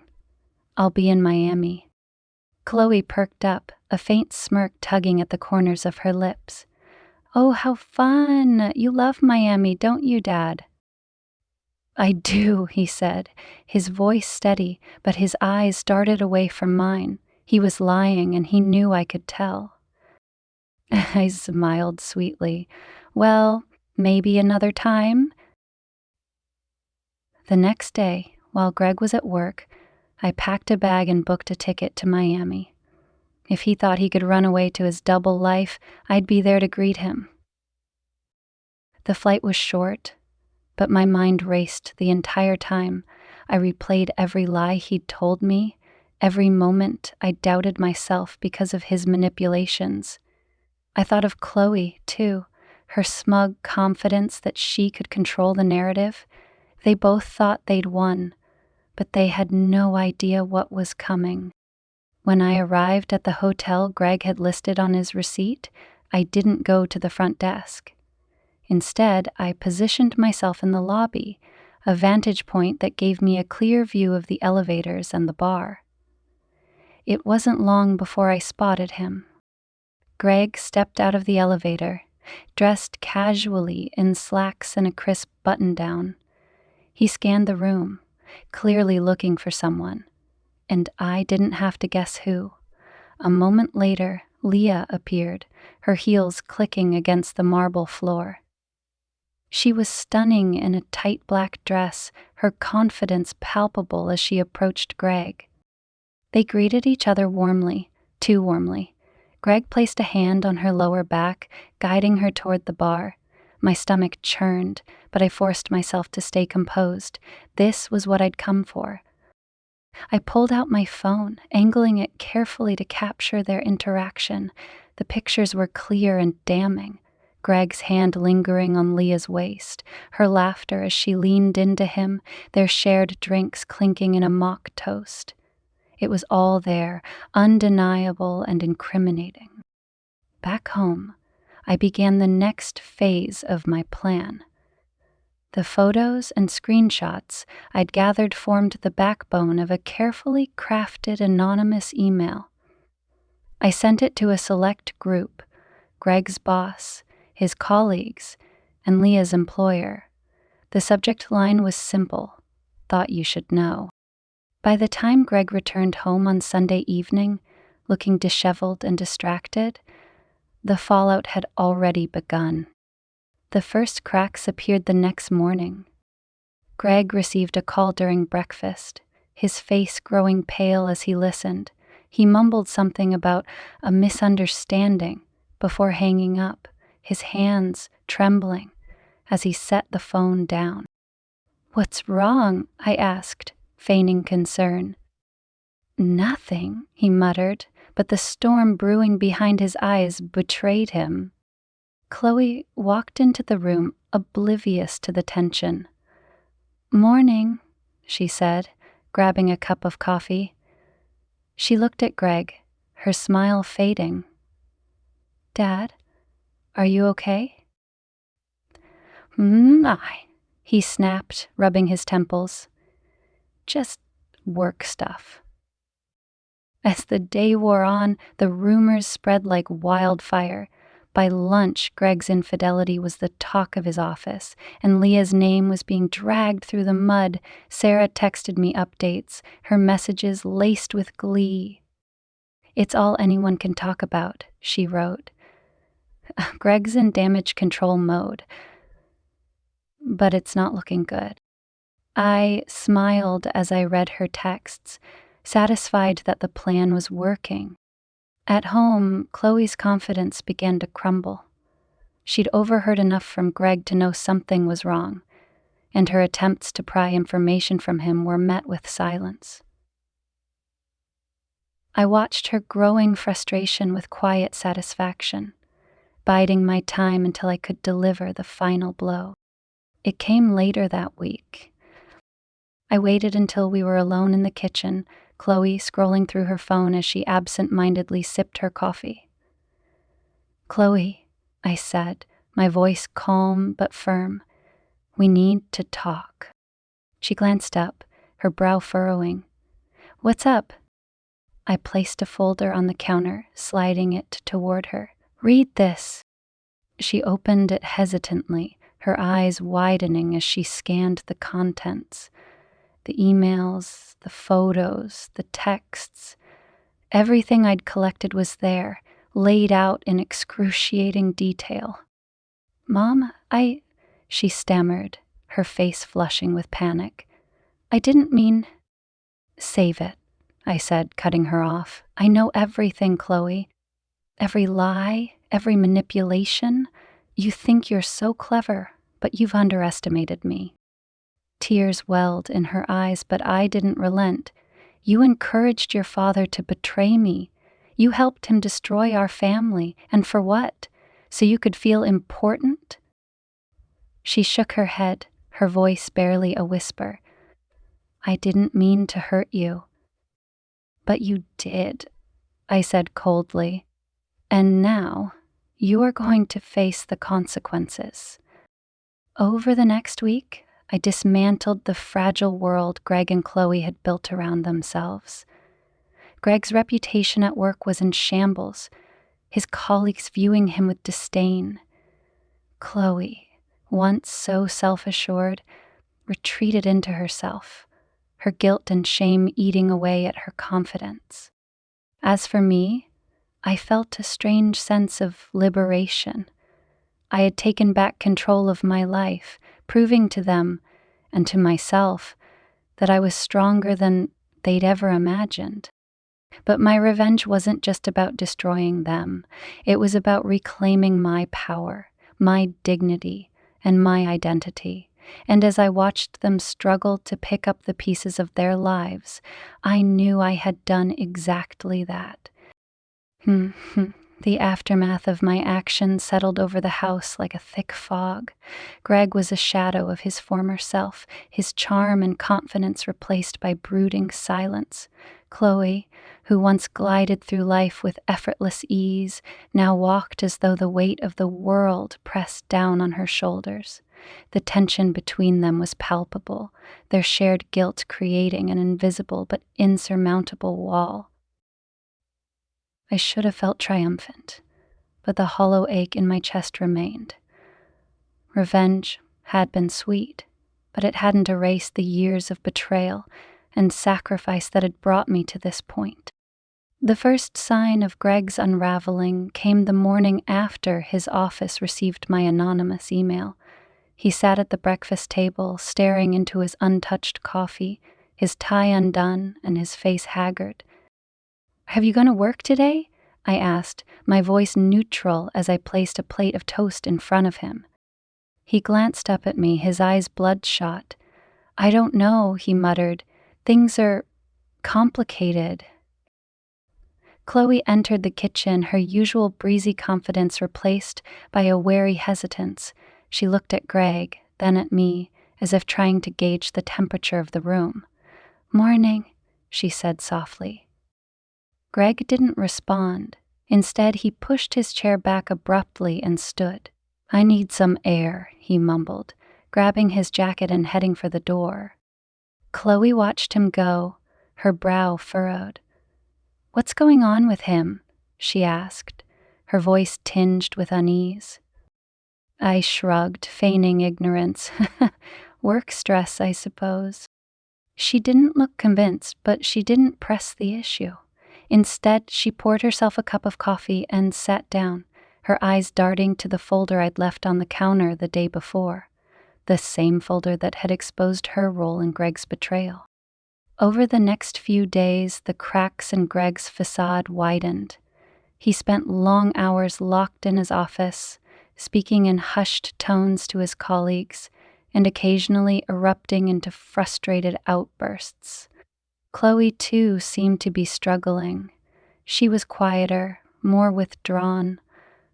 I'll be in Miami." Chloe perked up, a faint smirk tugging at the corners of her lips. "Oh, how fun! You love Miami, don't you, Dad?" "I do," he said, his voice steady, but his eyes darted away from mine. He was lying, and he knew I could tell. I smiled sweetly. "Well, maybe another time." The next day, while Greg was at work, I packed a bag and booked a ticket to Miami. If he thought he could run away to his double life, I'd be there to greet him. The flight was short, but my mind raced the entire time. I replayed every lie he'd told me, every moment I doubted myself because of his manipulations. I thought of Chloe, too, her smug confidence that she could control the narrative. They both thought they'd won, but they had no idea what was coming. When I arrived at the hotel Greg had listed on his receipt, I didn't go to the front desk. Instead, I positioned myself in the lobby, a vantage point that gave me a clear view of the elevators and the bar. It wasn't long before I spotted him. Greg stepped out of the elevator, dressed casually in slacks and a crisp button-down. He scanned the room, clearly looking for someone, and I didn't have to guess who. A moment later, Leah appeared, her heels clicking against the marble floor. She was stunning in a tight black dress, her confidence palpable as she approached Greg. They greeted each other warmly, too warmly. Greg placed a hand on her lower back, guiding her toward the bar. My stomach churned, but I forced myself to stay composed. This was what I'd come for. I pulled out my phone, angling it carefully to capture their interaction. The pictures were clear and damning. Greg's hand lingering on Leah's waist, her laughter as she leaned into him, their shared drinks clinking in a mock toast. It was all there, undeniable and incriminating. Back home, I began the next phase of my plan. The photos and screenshots I'd gathered formed the backbone of a carefully crafted anonymous email. I sent it to a select group: Greg's boss, his colleagues, and Leah's employer. The subject line was simple: thought you should know. By the time Greg returned home on Sunday evening, looking disheveled and distracted, the fallout had already begun. The first cracks appeared the next morning. Greg received a call during breakfast, his face growing pale as he listened. He mumbled something about a misunderstanding before hanging up, his hands trembling as he set the phone down. "What's wrong?" I asked, feigning concern. "Nothing," he muttered, but the storm brewing behind his eyes betrayed him. Chloe walked into the room, oblivious to the tension. "Morning," she said, grabbing a cup of coffee. She looked at Greg, her smile fading. "Dad, are you okay?" "Aye," he snapped, rubbing his temples. "Just work stuff." As the day wore on, the rumors spread like wildfire. By lunch, Greg's infidelity was the talk of his office, and Leah's name was being dragged through the mud. Sarah texted me updates, her messages laced with glee. "It's all anyone can talk about," she wrote. Greg's in damage control mode, but it's not looking good. I smiled as I read her texts, satisfied that the plan was working. At home, Chloe's confidence began to crumble. She'd overheard enough from Greg to know something was wrong, and her attempts to pry information from him were met with silence. I watched her growing frustration with quiet satisfaction, biding my time until I could deliver the final blow. It came later that week. I waited until we were alone in the kitchen, Chloe scrolling through her phone as she absent-mindedly sipped her coffee. "Chloe," I said, my voice calm but firm, "we need to talk." She glanced up, her brow furrowing. "What's up?" I placed a folder on the counter, sliding it toward her. "Read this." She opened it hesitantly, her eyes widening as she scanned the contents. The emails, the photos, the texts. Everything I'd collected was there, laid out in excruciating detail. "Mom, she stammered, her face flushing with panic. "I didn't mean—" "Save it," I said, cutting her off. "I know everything, Chloe. Every lie, every manipulation. You think you're so clever, but you've underestimated me." Tears welled in her eyes, but I didn't relent. "You encouraged your father to betray me. You helped him destroy our family. And for what? So you could feel important?" She shook her head, her voice barely a whisper. "I didn't mean to hurt you." "But you did," I said coldly. "And now, you are going to face the consequences." Over the next week, I dismantled the fragile world Greg and Chloe had built around themselves. Greg's reputation at work was in shambles, his colleagues viewing him with disdain. Chloe, once so self-assured, retreated into herself, her guilt and shame eating away at her confidence. As for me, I felt a strange sense of liberation. I had taken back control of my life, proving to them, and to myself, that I was stronger than they'd ever imagined. But my revenge wasn't just about destroying them. It was about reclaiming my power, my dignity, and my identity. And as I watched them struggle to pick up the pieces of their lives, I knew I had done exactly that. The aftermath of my action settled over the house like a thick fog. Greg was a shadow of his former self, his charm and confidence replaced by brooding silence. Chloe, who once glided through life with effortless ease, now walked as though the weight of the world pressed down on her shoulders. The tension between them was palpable, their shared guilt creating an invisible but insurmountable wall. I should have felt triumphant, but the hollow ache in my chest remained. Revenge had been sweet, but it hadn't erased the years of betrayal and sacrifice that had brought me to this point. The first sign of Greg's unraveling came the morning after his office received my anonymous email. He sat at the breakfast table, staring into his untouched coffee, his tie undone and his face haggard. "Have you gone to work today?" I asked, my voice neutral as I placed a plate of toast in front of him. He glanced up at me, his eyes bloodshot. "I don't know," he muttered. "Things are complicated." Chloe entered the kitchen, her usual breezy confidence replaced by a wary hesitance. She looked at Greg, then at me, as if trying to gauge the temperature of the room. "Morning," she said softly. Greg didn't respond. Instead, he pushed his chair back abruptly and stood. "I need some air," he mumbled, grabbing his jacket and heading for the door. Chloe watched him go, her brow furrowed. "What's going on with him?" she asked, her voice tinged with unease. I shrugged, feigning ignorance. "Work stress, I suppose." She didn't look convinced, but she didn't press the issue. Instead, she poured herself a cup of coffee and sat down, her eyes darting to the folder I'd left on the counter the day before, the same folder that had exposed her role in Greg's betrayal. Over the next few days, the cracks in Greg's facade widened. He spent long hours locked in his office, speaking in hushed tones to his colleagues, and occasionally erupting into frustrated outbursts. Chloe, too, seemed to be struggling. She was quieter, more withdrawn,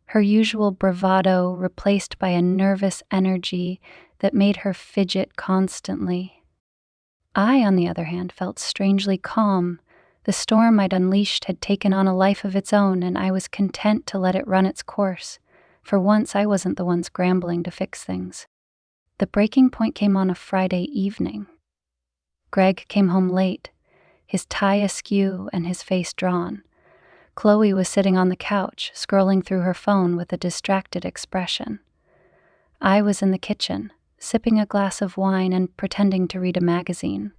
her usual bravado replaced by a nervous energy that made her fidget constantly. I, on the other hand, felt strangely calm. The storm I'd unleashed had taken on a life of its own, and I was content to let it run its course. For once, I wasn't the one scrambling to fix things. The breaking point came on a Friday evening. Greg came home late, his tie askew and his face drawn. Chloe was sitting on the couch, scrolling through her phone with a distracted expression. I was in the kitchen, sipping a glass of wine and pretending to read a magazine.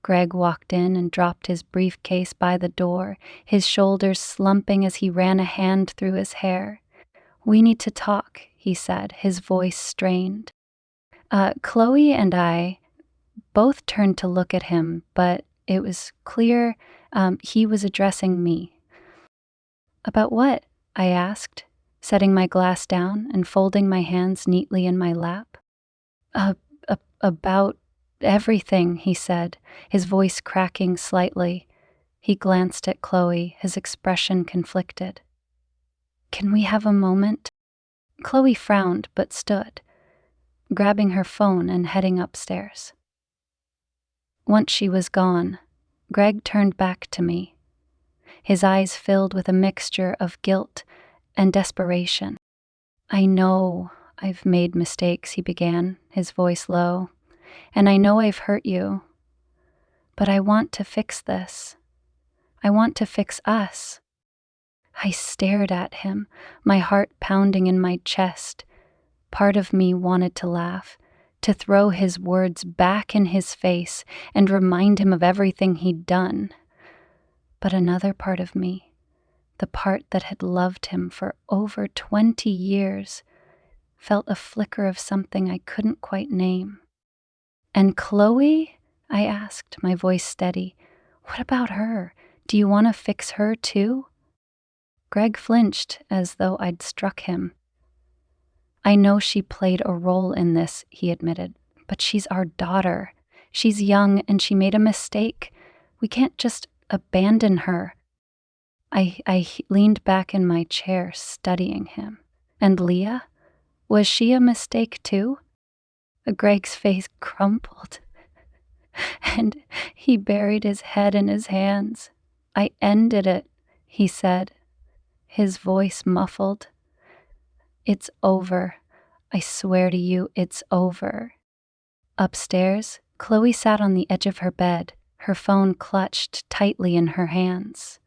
Greg walked in and dropped his briefcase by the door, his shoulders slumping as he ran a hand through his hair. "We need to talk," he said, his voice strained. Chloe and I both turned to look at him, but it was clear he was addressing me. "About what?" I asked, setting my glass down and folding my hands neatly in my lap. About everything," he said, his voice cracking slightly. He glanced at Chloe, his expression conflicted. "Can we have a moment?" Chloe frowned but stood, grabbing her phone and heading upstairs. Once she was gone, Greg turned back to me, his eyes filled with a mixture of guilt and desperation. "I know I've made mistakes," he began, his voice low, "and I know I've hurt you. But I want to fix this. I want to fix us." I stared at him, my heart pounding in my chest. Part of me wanted to laugh, to throw his words back in his face and remind him of everything he'd done. But another part of me, the part that had loved him for over 20 years, felt a flicker of something I couldn't quite name. "And Chloe?" I asked, my voice steady. "What about her? Do you want to fix her too?" Greg flinched as though I'd struck him. "I know she played a role in this," he admitted, "but she's our daughter. She's young and she made a mistake. We can't just abandon her." I leaned back in my chair, studying him. "And Leah? Was she a mistake too?" Greg's face crumpled, and he buried his head in his hands. "I ended it," he said, his voice muffled. "It's over. I swear to you, it's over." Upstairs, Chloe sat on the edge of her bed, her phone clutched tightly in her hands.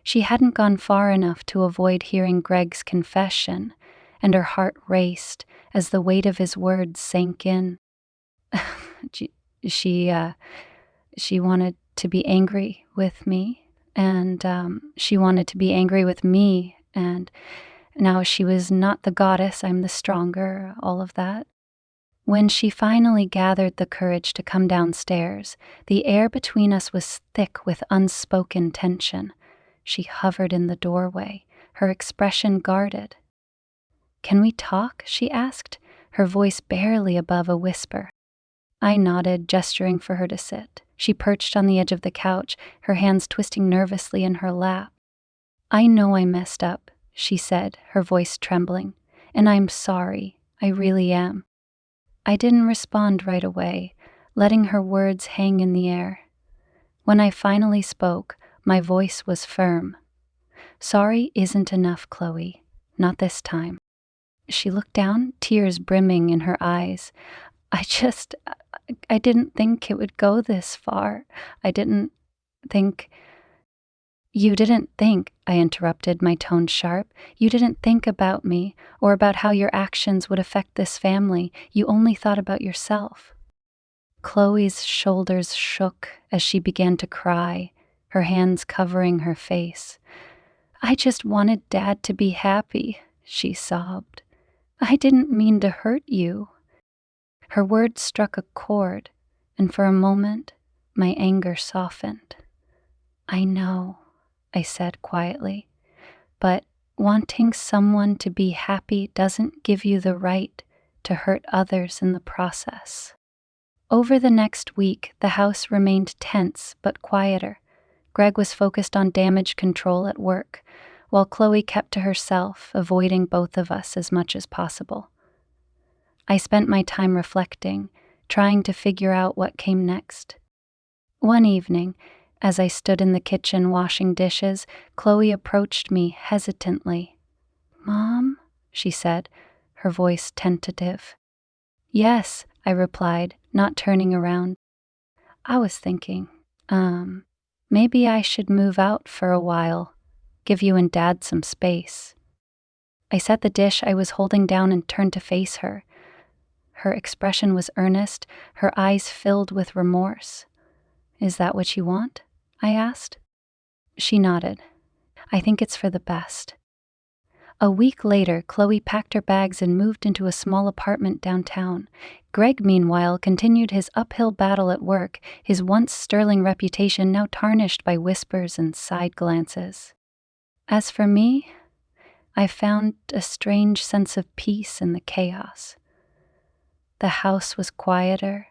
She hadn't gone far enough to avoid hearing Greg's confession, and her heart raced as the weight of his words sank in. She, she, uh, she wanted to be angry with me, and she wanted to be angry with me, and now she was not the goddess, I'm the stronger, all of that. When she finally gathered the courage to come downstairs, the air between us was thick with unspoken tension. She hovered in the doorway, her expression guarded. "Can we talk?" she asked, her voice barely above a whisper. I nodded, gesturing for her to sit. She perched on the edge of the couch, her hands twisting nervously in her lap. "I know I messed up," she said, her voice trembling, "and I'm sorry. I really am." I didn't respond right away, letting her words hang in the air. When I finally spoke, my voice was firm. "Sorry isn't enough, Chloe. Not this time." She looked down, tears brimming in her eyes. I didn't think it would go this far. I didn't think." "You didn't think," I interrupted, my tone sharp. "You didn't think about me, or about how your actions would affect this family. You only thought about yourself." Chloe's shoulders shook as she began to cry, her hands covering her face. "I just wanted Dad to be happy," she sobbed. "I didn't mean to hurt you." Her words struck a chord, and for a moment, my anger softened. "I know," I said quietly, "but wanting someone to be happy doesn't give you the right to hurt others in the process." Over the next week, the house remained tense but quieter. Greg was focused on damage control at work, while Chloe kept to herself, avoiding both of us as much as possible. I spent my time reflecting, trying to figure out what came next. One evening, as I stood in the kitchen washing dishes, Chloe approached me hesitantly. "Mom?" she said, her voice tentative. "Yes," I replied, not turning around. "I was thinking, maybe I should move out for a while, give you and Dad some space." I set the dish I was holding down and turned to face her. Her expression was earnest, her eyes filled with remorse. "Is that what you want?" I asked. She nodded. "I think it's for the best." A week later, Chloe packed her bags and moved into a small apartment downtown. Greg, meanwhile, continued his uphill battle at work, his once sterling reputation now tarnished by whispers and side glances. As for me, I found a strange sense of peace in the chaos. The house was quieter,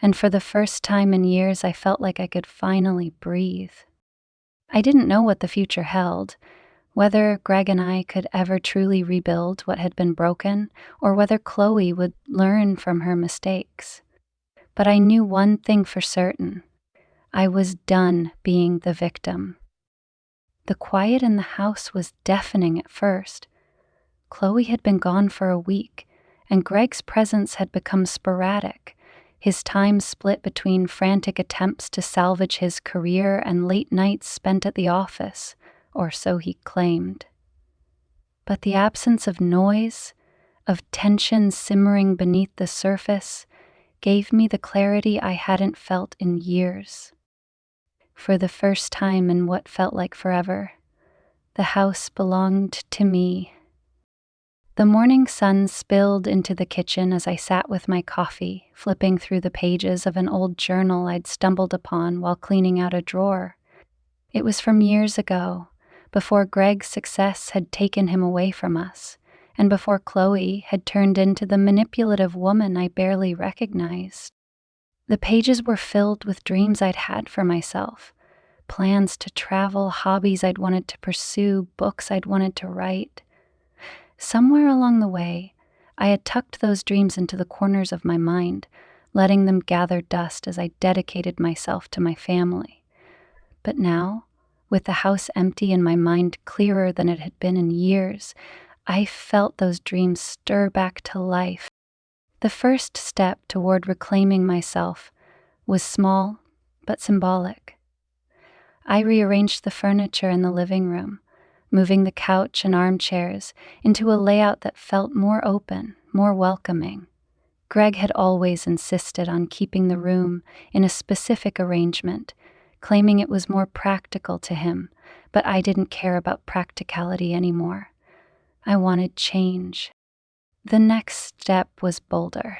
and for the first time in years I felt like I could finally breathe. I didn't know what the future held, whether Greg and I could ever truly rebuild what had been broken, or whether Chloe would learn from her mistakes. But I knew one thing for certain. I was done being the victim. The quiet in the house was deafening at first. Chloe had been gone for a week, and Greg's presence had become sporadic, his time split between frantic attempts to salvage his career and late nights spent at the office, or so he claimed. But the absence of noise, of tension simmering beneath the surface, gave me the clarity I hadn't felt in years. For the first time in what felt like forever, The house belonged to me. The morning sun spilled into the kitchen as I sat with my coffee, flipping through the pages of an old journal I'd stumbled upon while cleaning out a drawer. It was from years ago, before Greg's success had taken him away from us, and before Chloe had turned into the manipulative woman I barely recognized. The pages were filled with dreams I'd had for myself, plans to travel, hobbies I'd wanted to pursue, books I'd wanted to write. Somewhere along the way, I had tucked those dreams into the corners of my mind, letting them gather dust as I dedicated myself to my family. But now, with the house empty and my mind clearer than it had been in years, I felt those dreams stir back to life. The first step toward reclaiming myself was small but symbolic. I rearranged the furniture in the living room, moving the couch and armchairs into a layout that felt more open, more welcoming. Greg had always insisted on keeping the room in a specific arrangement, claiming it was more practical to him, but I didn't care about practicality anymore. I wanted change. The next step was bolder.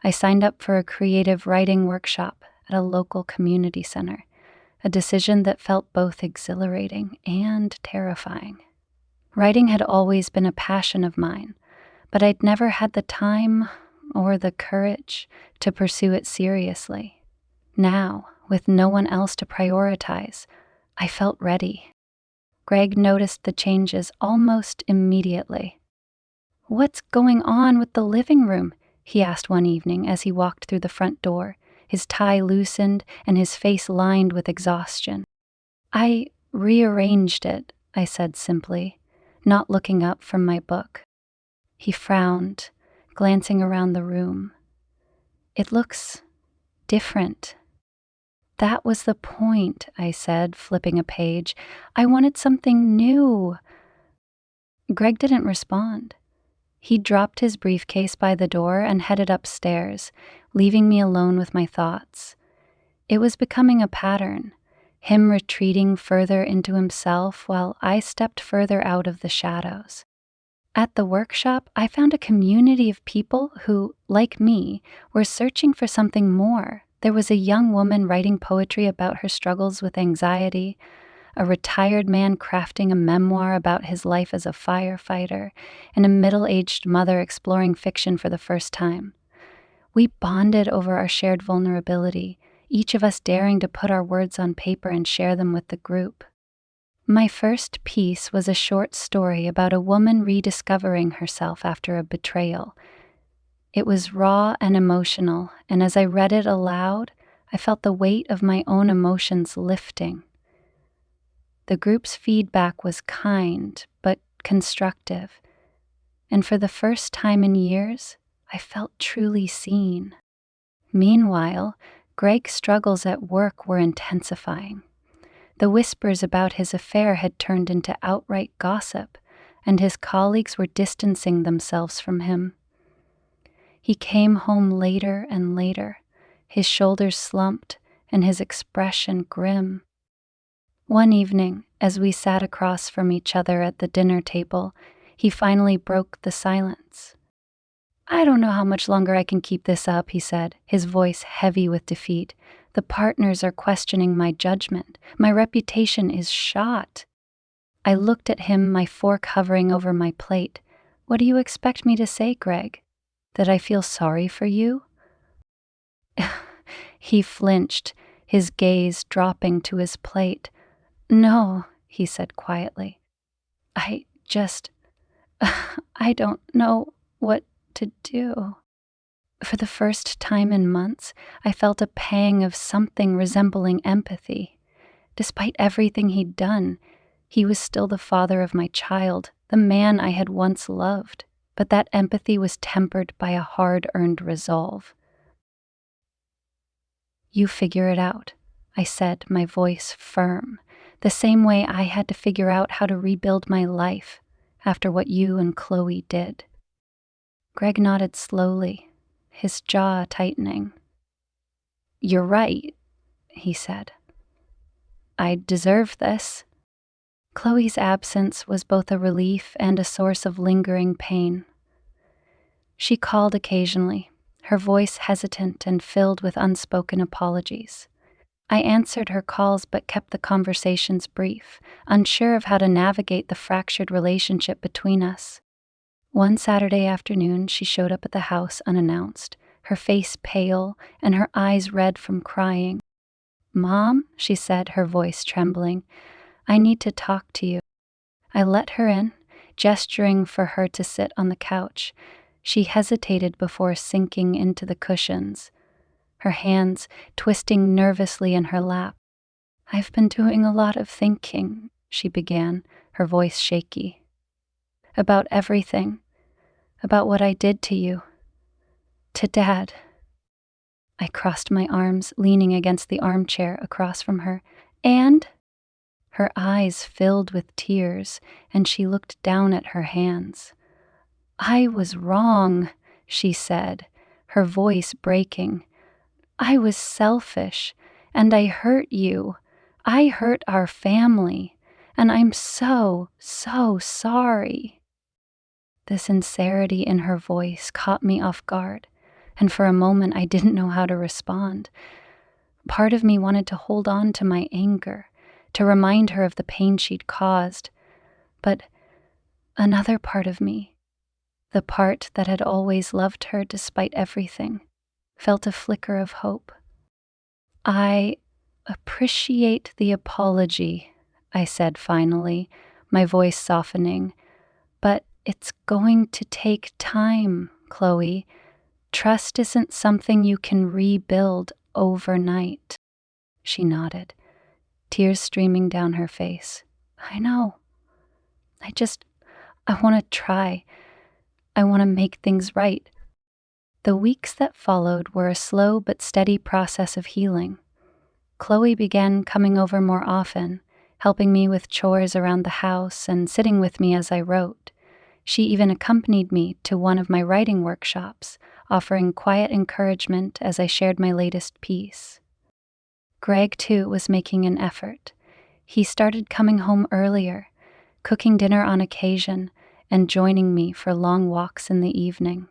I signed up for a creative writing workshop at a local community center, a decision that felt both exhilarating and terrifying. Writing had always been a passion of mine, but I'd never had the time or the courage to pursue it seriously. Now, with no one else to prioritize, I felt ready. Greg noticed the changes almost immediately. "What's going on with the living room?" he asked one evening as he walked through the front door, his tie loosened and his face lined with exhaustion. "I rearranged it," I said simply, not looking up from my book. He frowned, glancing around the room. "It looks different." "That was the point," I said, flipping a page. "I wanted something new." Greg didn't respond. He dropped his briefcase by the door and headed upstairs, leaving me alone with my thoughts. It was becoming a pattern, him retreating further into himself while I stepped further out of the shadows. At the workshop, I found a community of people who, like me, were searching for something more. There was a young woman writing poetry about her struggles with anxiety, a retired man crafting a memoir about his life as a firefighter, and a middle-aged mother exploring fiction for the first time. We bonded over our shared vulnerability, each of us daring to put our words on paper and share them with the group. My first piece was a short story about a woman rediscovering herself after a betrayal. It was raw and emotional, and as I read it aloud, I felt the weight of my own emotions lifting. The group's feedback was kind, but constructive, and for the first time in years, I felt truly seen. Meanwhile, Greg's struggles at work were intensifying. The whispers about his affair had turned into outright gossip, and his colleagues were distancing themselves from him. He came home later and later, his shoulders slumped and his expression grim. One evening, as we sat across from each other at the dinner table, he finally broke the silence. "I don't know how much longer I can keep this up," he said, his voice heavy with defeat. "The partners are questioning my judgment. My reputation is shot." I looked at him, my fork hovering over my plate. "What do you expect me to say, Greg? That I feel sorry for you?" He flinched, his gaze dropping to his plate. "No," he said quietly. I just, I don't know what to do." For the first time in months, I felt a pang of something resembling empathy. Despite everything he'd done, he was still the father of my child, the man I had once loved. But that empathy was tempered by a hard-earned resolve. "You figure it out," I said, my voice firm, the same way I had to figure out how to rebuild my life after what you and Chloe did. Greg nodded slowly, his jaw tightening. "You're right," he said. "I deserve this." Chloe's absence was both a relief and a source of lingering pain. She called occasionally, her voice hesitant and filled with unspoken apologies. I answered her calls but kept the conversations brief, unsure of how to navigate the fractured relationship between us. One Saturday afternoon, she showed up at the house unannounced, her face pale and her eyes red from crying. "Mom," she said, her voice trembling, "I need to talk to you." I let her in, gesturing for her to sit on the couch. She hesitated before sinking into the cushions, her hands twisting nervously in her lap. "I've been doing a lot of thinking," she began, her voice shaky. "About everything. About what I did to you. To Dad." I crossed my arms, leaning against the armchair across from her. "And?" Her eyes filled with tears, and she looked down at her hands. "I was wrong," she said, her voice breaking. "I was selfish, and I hurt you. I hurt our family, and I'm so, so sorry." The sincerity in her voice caught me off guard, and for a moment I didn't know how to respond. Part of me wanted to hold on to my anger, to remind her of the pain she'd caused, but another part of me, the part that had always loved her despite everything, felt a flicker of hope. "I appreciate the apology," I said finally, my voice softening, "but it's going to take time, Chloe. Trust isn't something you can rebuild overnight." She nodded, tears streaming down her face. "I know. I want to try. I want to make things right." The weeks that followed were a slow but steady process of healing. Chloe began coming over more often, helping me with chores around the house and sitting with me as I wrote. She even accompanied me to one of my writing workshops, offering quiet encouragement as I shared my latest piece. Greg, too, was making an effort. He started coming home earlier, cooking dinner on occasion, and joining me for long walks in the evening.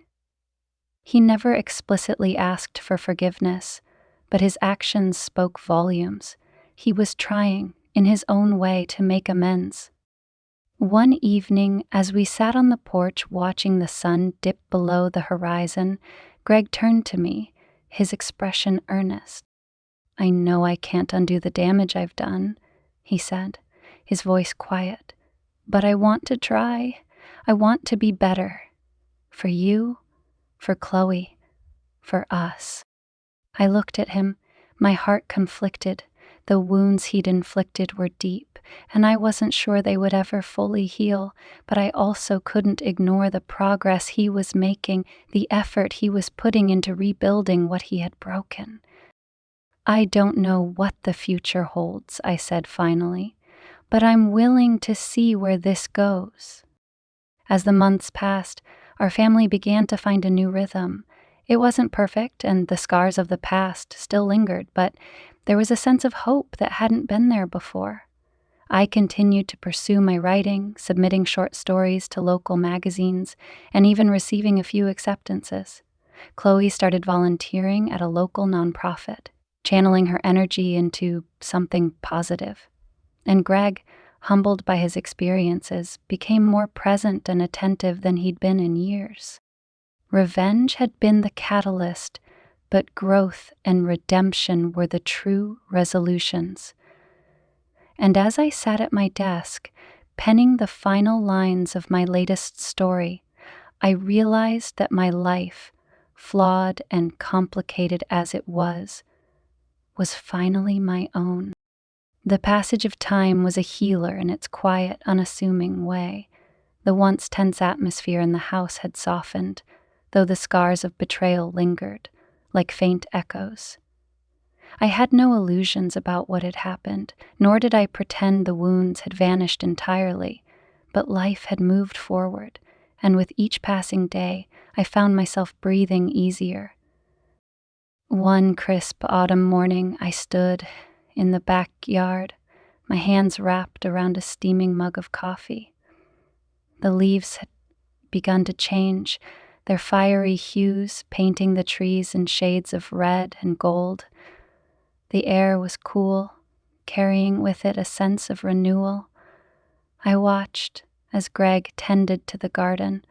He never explicitly asked for forgiveness, but his actions spoke volumes. He was trying, in his own way, to make amends. One evening, as we sat on the porch watching the sun dip below the horizon, Greg turned to me, his expression earnest. "I know I can't undo the damage I've done," he said, his voice quiet, "but I want to try. I want to be better. For you, for Chloe, for us." I looked at him, my heart conflicted. The wounds he'd inflicted were deep, and I wasn't sure they would ever fully heal, but I also couldn't ignore the progress he was making, the effort he was putting into rebuilding what he had broken. "I don't know what the future holds," I said finally, "but I'm willing to see where this goes." As the months passed, our family began to find a new rhythm. It wasn't perfect, and the scars of the past still lingered, but there was a sense of hope that hadn't been there before. I continued to pursue my writing, submitting short stories to local magazines, and even receiving a few acceptances. Chloe started volunteering at a local nonprofit, channeling her energy into something positive. And Greg, humbled by his experiences, became more present and attentive than he'd been in years. Revenge had been the catalyst, but growth and redemption were the true resolutions. And as I sat at my desk, penning the final lines of my latest story, I realized that my life, flawed and complicated as it was finally my own. The passage of time was a healer in its quiet, unassuming way. The once tense atmosphere in the house had softened, though the scars of betrayal lingered, like faint echoes. I had no illusions about what had happened, nor did I pretend the wounds had vanished entirely, but life had moved forward, and with each passing day, I found myself breathing easier. One crisp autumn morning, I stood in the backyard, my hands wrapped around a steaming mug of coffee. The leaves had begun to change, their fiery hues painting the trees in shades of red and gold. The air was cool, carrying with it a sense of renewal. I watched as Greg tended to the garden,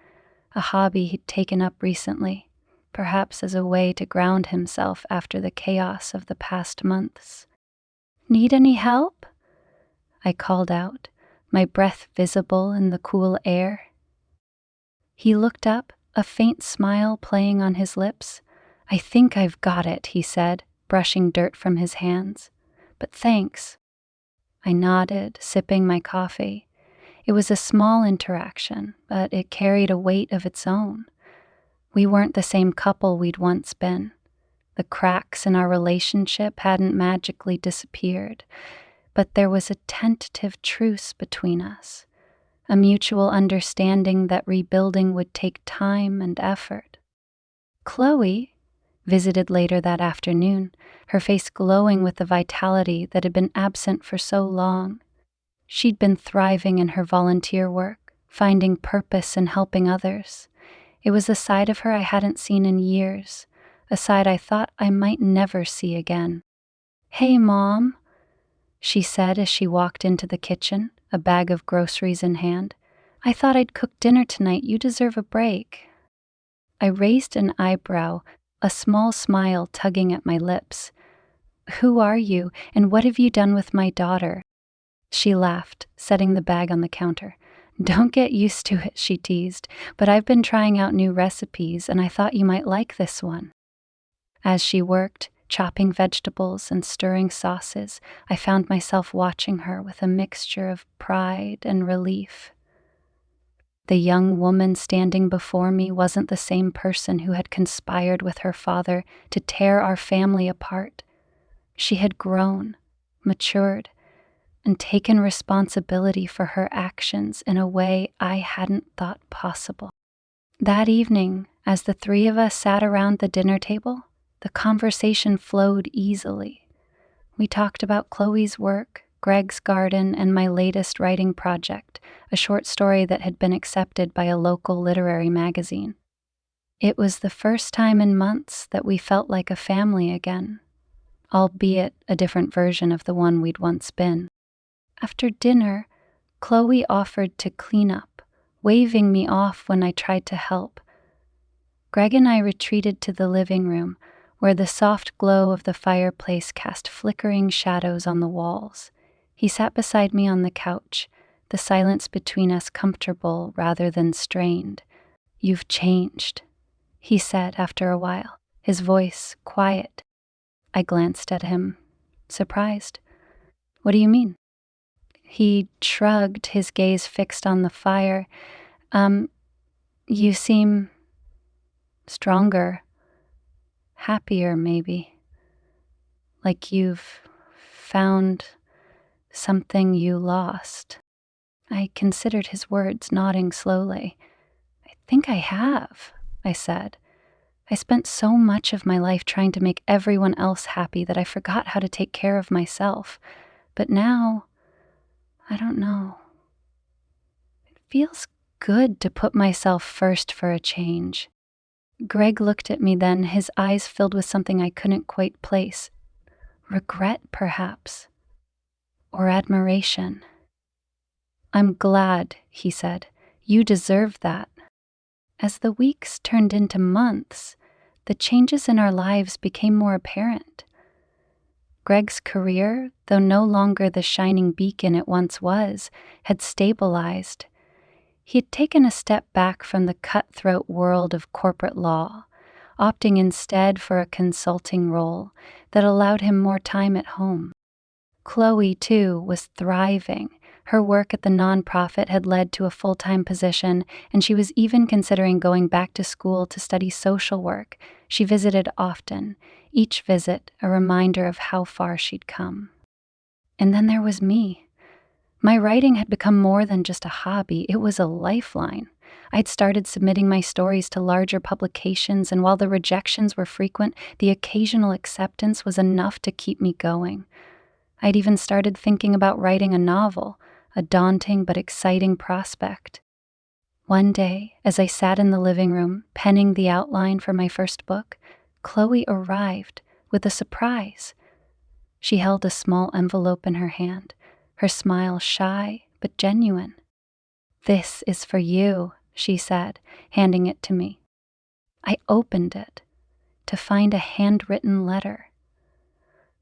a hobby he'd taken up recently, perhaps as a way to ground himself after the chaos of the past months. "Need any help?" I called out, my breath visible in the cool air. He looked up, a faint smile playing on his lips. "I think I've got it," he said, brushing dirt from his hands. "But thanks." I nodded, sipping my coffee. It was a small interaction, but it carried a weight of its own. We weren't the same couple we'd once been. The cracks in our relationship hadn't magically disappeared, but there was a tentative truce between us, a mutual understanding that rebuilding would take time and effort. Chloe visited later that afternoon, her face glowing with the vitality that had been absent for so long. She'd been thriving in her volunteer work, finding purpose in helping others. It was a side of her I hadn't seen in years, a side I thought I might never see again. "Hey, Mom," she said as she walked into the kitchen, a bag of groceries in hand. "I thought I'd cook dinner tonight. You deserve a break." I raised an eyebrow, a small smile tugging at my lips. "Who are you, and what have you done with my daughter?" She laughed, setting the bag on the counter. "Don't get used to it," she teased, "but I've been trying out new recipes, and I thought you might like this one." As she worked, chopping vegetables and stirring sauces, I found myself watching her with a mixture of pride and relief. The young woman standing before me wasn't the same person who had conspired with her father to tear our family apart. She had grown, matured, and taken responsibility for her actions in a way I hadn't thought possible. That evening, as the three of us sat around the dinner table, the conversation flowed easily. We talked about Chloe's work, Greg's garden, and my latest writing project, a short story that had been accepted by a local literary magazine. It was the first time in months that we felt like a family again, albeit a different version of the one we'd once been. After dinner, Chloe offered to clean up, waving me off when I tried to help. Greg and I retreated to the living room, where the soft glow of the fireplace cast flickering shadows on the walls. He sat beside me on the couch, the silence between us comfortable rather than strained. "You've changed," he said after a while, his voice quiet. I glanced at him, surprised. "What do you mean?" He shrugged, his gaze fixed on the fire. You seem stronger, happier maybe. Like you've found something you lost." I considered his words, nodding slowly. "I think I have," I said. "I spent so much of my life trying to make everyone else happy that I forgot how to take care of myself. But now, I don't know. It feels good to put myself first for a change." Greg looked at me then, his eyes filled with something I couldn't quite place. Regret, perhaps, or admiration. "I'm glad," he said. "You deserve that." As the weeks turned into months, the changes in our lives became more apparent. Greg's career, though no longer the shining beacon it once was, had stabilized. He had taken a step back from the cutthroat world of corporate law, opting instead for a consulting role that allowed him more time at home. Chloe, too, was thriving. Her work at the nonprofit had led to a full-time position, and she was even considering going back to school to study social work. She visited often, each visit a reminder of how far she'd come. And then there was me. My writing had become more than just a hobby, it was a lifeline. I'd started submitting my stories to larger publications, and while the rejections were frequent, the occasional acceptance was enough to keep me going. I'd even started thinking about writing a novel, a daunting but exciting prospect. One day, as I sat in the living room, penning the outline for my first book, Chloe arrived with a surprise. She held a small envelope in her hand, her smile shy but genuine. "This is for you," she said, handing it to me. I opened it to find a handwritten letter.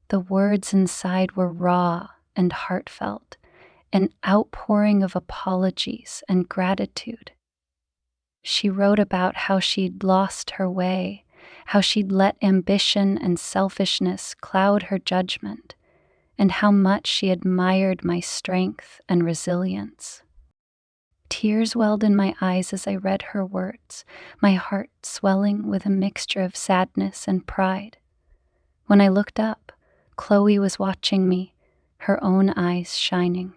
The words inside were raw and heartfelt, an outpouring of apologies and gratitude. She wrote about how she'd lost her way, how she'd let ambition and selfishness cloud her judgment, and how much she admired my strength and resilience. Tears welled in my eyes as I read her words, my heart swelling with a mixture of sadness and pride. When I looked up, Chloe was watching me, her own eyes shining.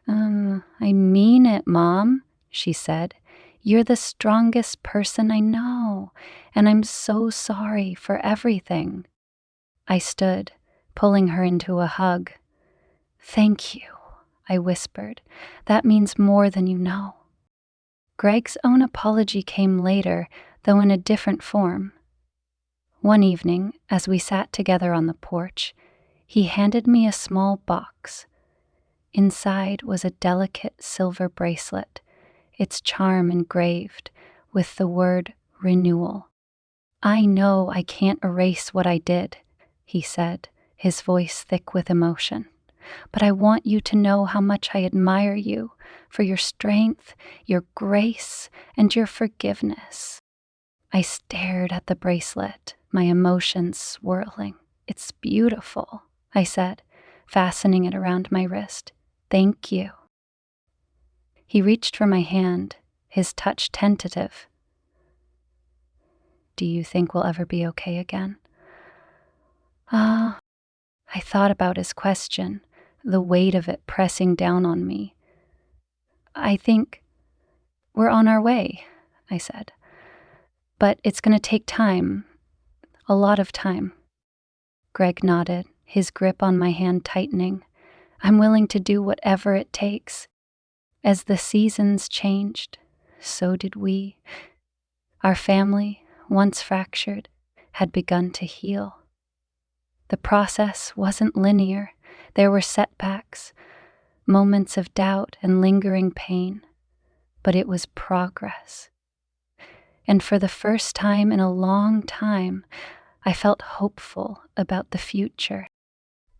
I mean it, Mom," she said. "You're the strongest person I know, and I'm so sorry for everything." I stood, pulling her into a hug. "Thank you," I whispered. "That means more than you know." Greg's own apology came later, though in a different form. One evening, as we sat together on the porch, he handed me a small box. Inside was a delicate silver bracelet, its charm engraved with the word renewal. "I know I can't erase what I did," he said, his voice thick with emotion. "But I want you to know how much I admire you for your strength, your grace, and your forgiveness." I stared at the bracelet, my emotions swirling. "It's beautiful," I said, fastening it around my wrist. "Thank you." He reached for my hand, his touch tentative. "Do you think we'll ever be okay again?" I thought about his question, the weight of it pressing down on me. "I think we're on our way," I said. "But it's going to take time, a lot of time." Greg nodded, his grip on my hand tightening. "I'm willing to do whatever it takes." As the seasons changed, so did we. Our family, once fractured, had begun to heal. The process wasn't linear. There were setbacks, moments of doubt and lingering pain, but it was progress. And for the first time in a long time, I felt hopeful about the future.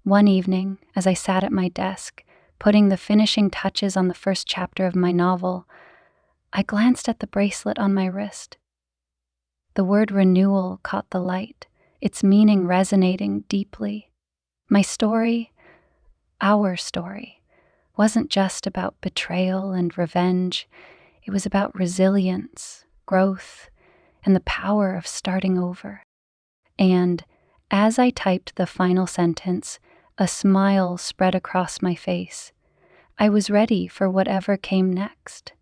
One evening, as I sat at my desk, putting the finishing touches on the first chapter of my novel, I glanced at the bracelet on my wrist. The word renewal caught the light, its meaning resonating deeply. My story, our story, wasn't just about betrayal and revenge. It was about resilience, growth, and the power of starting over. And as I typed the final sentence, a smile spread across my face. I was ready for whatever came next.